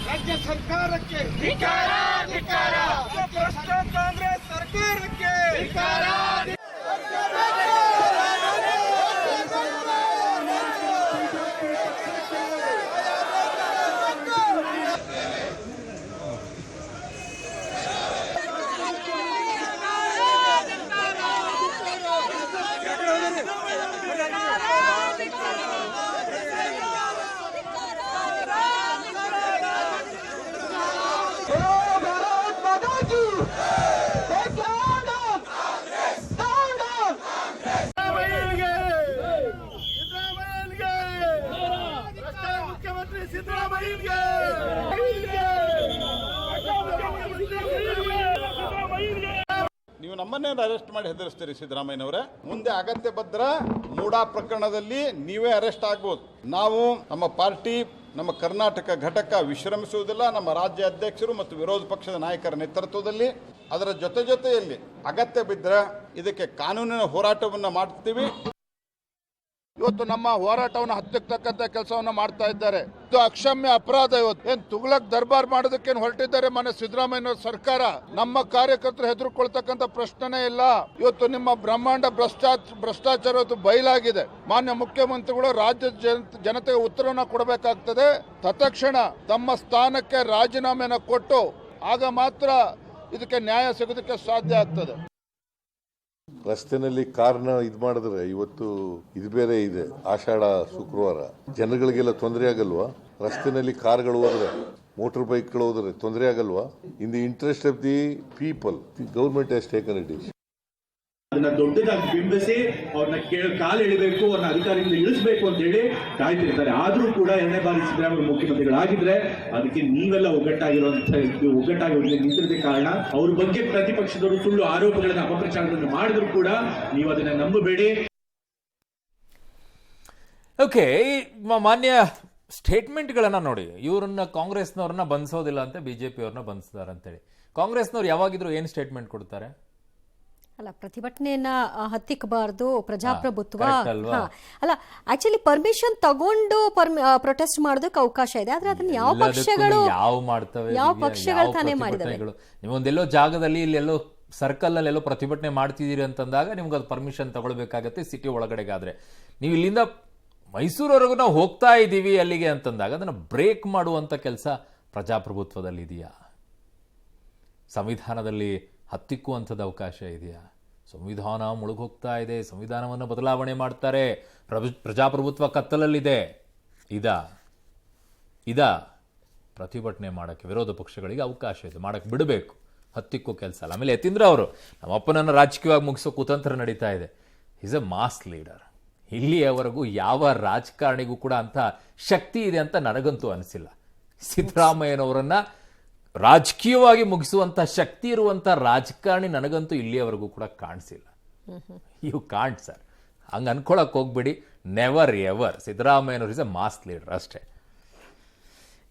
ರಾಜ್ಯ ಸರ್ಕಾರಕ್ಕೆ ಧಿಕ್ಕಾರ, ಧಿಕ್ಕಾರ. ಭ್ರಷ್ಟ ಕಾಂಗ್ರೆಸ್ ಸರ್ಕಾರಕ್ಕೆ ಧಿಕ್ಕಾರ. ನೀವು ನಮ್ಮನ್ನೇ ಅರೆಸ್ಟ್ ಮಾಡಿ ಹೆದರಿಸ್ತೀರಿ ಸಿದ್ದರಾಮಯ್ಯನವರೇ. ಮುಂದೆ ಅಗತ್ಯ ಭದ್ರ ಮೂಡಾ ಪ್ರಕರಣದಲ್ಲಿ ನೀವೇ ಅರೆಸ್ಟ್ ಆಗ್ಬೋದು. ನಾವು ನಮ್ಮ ಪಾರ್ಟಿ, ನಮ್ಮ ಕರ್ನಾಟಕ ಘಟಕ ವಿಶ್ರಮಿಸುವುದಿಲ್ಲ. ನಮ್ಮ ರಾಜ್ಯ ಅಧ್ಯಕ್ಷರು ಮತ್ತು ವಿರೋಧ ಪಕ್ಷದ ನಾಯಕರ ನೇತೃತ್ವದಲ್ಲಿ ಅದರ ಜೊತೆಯಲ್ಲಿ ಅಗತ್ಯ ಬಿದ್ದರೆ ಇದಕ್ಕೆ ಕಾನೂನಿನ ಹೋರಾಟವನ್ನು ಮಾಡ್ತೀವಿ. ಇವತ್ತು ನಮ್ಮ ಹೋರಾಟವನ್ನು ಹತ್ತಿಕ್ಕತಕ್ಕಂತ ಕೆಲಸವನ್ನು ಮಾಡ್ತಾ ಇದ್ದಾರೆ. ಇದು ಅಕ್ಷಮ್ಯ ಅಪರಾಧ. ಇವತ್ತು ಏನ್ ತುಗ್ಲಕ್ ದರ್ಬಾರ್ ಮಾಡೋದಕ್ಕೆ ಹೊರಟಿದ್ದಾರೆ ಮನೆ ಸಿದ್ದರಾಮಯ್ಯ ಸರ್ಕಾರ. ನಮ್ಮ ಕಾರ್ಯಕರ್ತರು ಹೆದರ್ಕೊಳ್ತಕ್ಕಂಥ ಪ್ರಶ್ನೆನೇ ಇಲ್ಲ. ಇವತ್ತು ನಿಮ್ಮ ಬ್ರಹ್ಮಾಂಡ ಭ್ರಷ್ಟಾಚಾರ ಬಯಲಾಗಿದೆ. ಮಾನ್ಯ ಮುಖ್ಯಮಂತ್ರಿಗಳು ರಾಜ್ಯದ ಜನತೆಗೆ ಉತ್ತರವನ್ನು ಕೊಡಬೇಕಾಗ್ತದೆ. ತತ್ಕ್ಷಣ ತಮ್ಮ ಸ್ಥಾನಕ್ಕೆ ರಾಜೀನಾಮೆಯನ್ನು ಕೊಟ್ಟು ಆಗ ಮಾತ್ರ ಇದಕ್ಕೆ ನ್ಯಾಯ ಸಿಗೋದಕ್ಕೆ ಸಾಧ್ಯ ಆಗ್ತದೆ. ರಸ್ತೆನಲ್ಲಿ ಕಾರ್ನ ಇದು ಮಾಡಿದ್ರೆ ಇವತ್ತು ಇದು ಬೇರೆ ಇದೆ, ಆಷಾಢ ಶುಕ್ರವಾರ, ಜನಗಳಿಗೆಲ್ಲ ತೊಂದರೆ ಆಗಲ್ವಾ? ರಸ್ತೆನಲ್ಲಿ ಕಾರ್ಗಳು ಹೋದ್ರೆ, ಮೋಟರ್ ಬೈಕ್ಗಳು ಹೋದ್ರೆ ತೊಂದರೆ ಆಗಲ್ವಾ? In the interest of the people, the government has taken it decision. ಅದನ್ನ ದೊಡ್ಡದಾಗಿ ಬಿಂಬಿಸಿ ಅವ್ರನ್ನ ಕಾಲು ಎಳಿಬೇಕು, ಅವ್ರನ್ನ ಅಧಿಕಾರದಿಂದ ಇಳಿಸಬೇಕು ಅಂತ ಹೇಳಿ ಕಾಯ್ತಿರ್ತಾರೆ. ಆದ್ರೂ ಕೂಡ 2ನೇ ಬಾರಿ ಸಿದ್ದರಾಮಯ್ಯ ಮುಖ್ಯಮಂತ್ರಿಗಳಾಗಿದ್ರೆ ಅದಕ್ಕೆ ನೀವೆಲ್ಲ ಒಗ್ಗಟ್ಟಾಗಿ ನಿಂತಿರೋದೇ ಕಾರಣ. ಅವ್ರ ಬಗ್ಗೆ ಪ್ರತಿಪಕ್ಷದವರು ಸುಳ್ಳು ಆರೋಪಗಳನ್ನ, ಅಪಪ್ರಚಾರಗಳನ್ನು ಮಾಡಿದ್ರು ಕೂಡ ನೀವು ಅದನ್ನ ನಂಬಬೇಡಿ. ಓಕೆ, ಮಾನ್ಯ ಸ್ಟೇಟ್ಮೆಂಟ್ಗಳನ್ನ ನೋಡಿ. ಇವರನ್ನ ಕಾಂಗ್ರೆಸ್ನವ್ರನ್ನ ಬಂಧಿಸೋದಿಲ್ಲ ಅಂತ ಬಿಜೆಪಿ ಅವ್ರನ್ನ ಬಂಧಿಸಿದಾರೆ ಅಂತೇಳಿ. ಕಾಂಗ್ರೆಸ್ನವ್ರು ಯಾವಾಗಿದ್ರು ಏನು ಸ್ಟೇಟ್ಮೆಂಟ್ ಕೊಡ್ತಾರೆ? ಅಲ್ಲ, ಪ್ರತಿಭಟನೆಯನ್ನ ಹತ್ತಿಕ್ಕಬಾರ್ದು, ಪ್ರಜಾಪ್ರಭುತ್ವ. correct ಅಲ್ವಾ? ಹಾ. ಅಲ್ಲ, ಆಕ್ಚುಲಿ ಪರ್ಮಿಷನ್ ತಗೊಂಡು ಪ್ರೊಟೆಸ್ಟ್ ಮಾಡೋದಕ್ಕೆ ಅವಕಾಶ ಇದೆ, ಆದ್ರೆ ಅದನ್ನ ಯಾವ ಪಕ್ಷಗಳು ಯಾವ ಪಕ್ಷಗಳು ತಾನೇ ಮಾಡಿದಾವೆ? ನೀವೊಂದೆಲ್ಲೋ ಜಾಗದಲ್ಲಿ ಇಲ್ಲೆಲ್ಲೋ ಸರ್ಕಲ್ ಅಲ್ಲಿ ಎಲ್ಲೋ ಪ್ರತಿಭಟನೆ ಮಾಡ್ತಿದ್ದೀರಿ ಅಂತಂದಾಗ ನಿಮ್ಗೆ ಅದು ಪರ್ಮಿಷನ್ ತಗೊಳ್ಬೇಕಾಗತ್ತೆ ಸಿಟಿ ಒಳಗಡೆಗಾದ್ರೆ. ನೀವು ಇಲ್ಲಿಂದ ಮೈಸೂರವರೆಗೂ ನಾವು ಹೋಗ್ತಾ ಇದ್ದೀವಿ ಅಲ್ಲಿಗೆ ಅಂತಂದಾಗ ಅದನ್ನ ಬ್ರೇಕ್ ಮಾಡುವಂತ ಕೆಲಸ ಪ್ರಜಾಪ್ರಭುತ್ವದಲ್ಲಿ ಇದೆಯಾ? ಸಂವಿಧಾನದಲ್ಲಿ ಹತ್ತಿಕ್ಕುವಂಥದ್ದು ಅವಕಾಶ ಇದೆಯಾ? ಸಂವಿಧಾನ ಮುಳುಗೋಗ್ತಾ ಇದೆ, ಸಂವಿಧಾನವನ್ನು ಬದಲಾವಣೆ ಮಾಡ್ತಾರೆ, ಪ್ರಜಾಪ್ರಭುತ್ವ ಕತ್ತಲಲ್ಲಿದೆ. ಇದಾ ಪ್ರತಿಭಟನೆ ಮಾಡೋಕ್ಕೆ ವಿರೋಧ ಪಕ್ಷಗಳಿಗೆ ಅವಕಾಶ ಇದೆ, ಮಾಡಕ್ಕೆ ಬಿಡಬೇಕು, ಹತ್ತಿಕ್ಕೋ ಕೆಲಸ ಅಲ್ಲ. ಆಮೇಲೆ ಯತೀಂದ್ರ ಅವರು ನಮ್ಮ ಅಪ್ಪನನ್ನು ರಾಜಕೀಯವಾಗಿ ಮುಗಿಸೋ ಕುತಂತ್ರ ನಡೀತಾ ಇದೆ. Is a mass leader. ಇಲ್ಲಿಯವರೆಗೂ ಯಾವ ರಾಜಕಾರಣಿಗೂ ಕೂಡ ಅಂಥ ಶಕ್ತಿ ಇದೆ ಅಂತ ನನಗಂತೂ ಅನಿಸಿಲ್ಲ. ಸಿದ್ದರಾಮಯ್ಯನವರನ್ನ ರಾಜಕೀಯವಾಗಿ ಮುಗಿಸುವಂಥ ಶಕ್ತಿ ಇರುವಂಥ ರಾಜಕಾರಣಿ ನನಗಂತೂ ಇಲ್ಲಿಯವರೆಗೂ ಕೂಡ ಕಾಣಿಸಿಲ್ಲ. ಯು ಕಾಂಟ್ ಸರ್, ಹಂಗೆ ಅನ್ಕೊಳಕ್ ಹೋಗ್ಬೇಡಿ. Never ever. ಸಿದ್ದರಾಮಯ್ಯನವರು ಇಸ್ ಎ ಮಾಸ್ ಲೀಡರ್ ಅಷ್ಟೇ.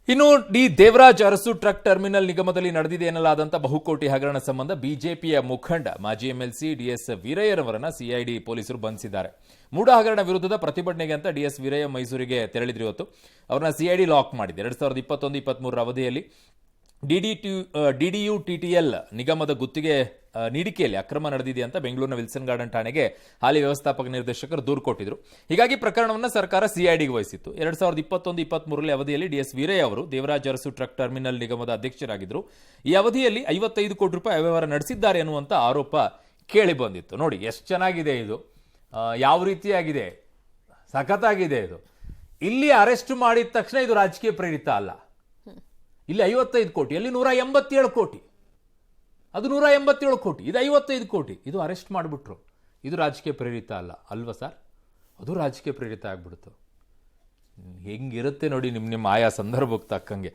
ಇನ್ನು D Devaraj Urs truck terminal ನಿಗಮದಲ್ಲಿ ನಡೆದಿದೆ ಎನ್ನಲಾದಂಥ ಬಹುಕೋಟಿ ಹಗರಣ ಸಂಬಂಧ ಬಿಜೆಪಿಯ ಮುಖಂಡ ಮಾಜಿ ಎಂಎಲ್ಸಿ ಡಿಎಸ್ ವೀರಯ್ಯರವರನ್ನ ಸಿಐಡಿ ಪೊಲೀಸರು ಬಂಧಿಸಿದ್ದಾರೆ. ಮೂಡ ಹಗರಣ ವಿರುದ್ಧದ ಪ್ರತಿಭಟನೆಗೆ ಅಂತ ಡಿಎಸ್ ವೀರಯ್ಯ ಮೈಸೂರಿಗೆ ತೆರಳಿದ್ರು. ಇವತ್ತು ಅವರನ್ನ ಸಿಐಡಿ ಲಾಕ್ ಮಾಡಿದೆ. 2021-23 ಅವಧಿಯಲ್ಲಿ DDU-TTL ನಿಗಮದ ಗುತ್ತಿಗೆ ನೀಡಿಕೆಯಲ್ಲಿ ಅಕ್ರಮ ನಡೆದಿದೆ ಅಂತ ಬೆಂಗಳೂರಿನ ವಿಲ್ಸನ್ ಗಾರ್ಡನ್ ಠಾಣೆಗೆ ಹಾಲಿ ವ್ಯವಸ್ಥಾಪಕ ನಿರ್ದೇಶಕರು ದೂರು ಕೊಟ್ಟಿದ್ರು. ಹೀಗಾಗಿ ಪ್ರಕರಣವನ್ನು ಸರ್ಕಾರ ಸಿಐಡಿಗೆ ವಹಿಸಿತ್ತು. 2021-23 ಅವಧಿಯಲ್ಲಿ ಡಿಎಸ್ ವೀರಯ್ಯ ಅವರು ದೇವರಾಜ್ ಅರಸು ಟ್ರಕ್ ಟರ್ಮಿನಲ್ ನಿಗಮದ ಅಧ್ಯಕ್ಷರಾಗಿದ್ದರು. ಈ ಅವಧಿಯಲ್ಲಿ 55 ಕೋಟಿ ರೂಪಾಯಿ ಅವ್ಯವಹಾರ ನಡೆಸಿದ್ದಾರೆ ಅನ್ನುವಂಥ ಆರೋಪ ಕೇಳಿ ಬಂದಿತ್ತು. ನೋಡಿ ಎಷ್ಟು ಚೆನ್ನಾಗಿದೆ ಇದು, ಯಾವ ರೀತಿಯಾಗಿದೆ, ಸಖತ್ತಾಗಿದೆ ಇದು. ಇಲ್ಲಿ ಅರೆಸ್ಟ್ ಮಾಡಿದ ತಕ್ಷಣ ಇದು ರಾಜಕೀಯ ಪ್ರೇರಿತ ಅಲ್ಲ. ಇಲ್ಲಿ 55 ಕೋಟಿ, ಅಲ್ಲಿ 187 ಕೋಟಿ, ಅದು 187 ಕೋಟಿ, ಇದು 55 ಕೋಟಿ, ಇದು ಅರೆಸ್ಟ್ ಮಾಡಿಬಿಟ್ರು. ಇದು ರಾಜಕೀಯ ಪ್ರೇರಿತ ಅಲ್ಲ ಅಲ್ವಾ ಸರ್? ಅದು ರಾಜಕೀಯ ಪ್ರೇರಿತ ಆಗ್ಬಿಡ್ತು. ಹೆಂಗಿರುತ್ತೆ ನೋಡಿ ನಿಮ್ಮ ಆಯಾ ಸಂದರ್ಭಕ್ಕೆ ತಕ್ಕಂಗೆ.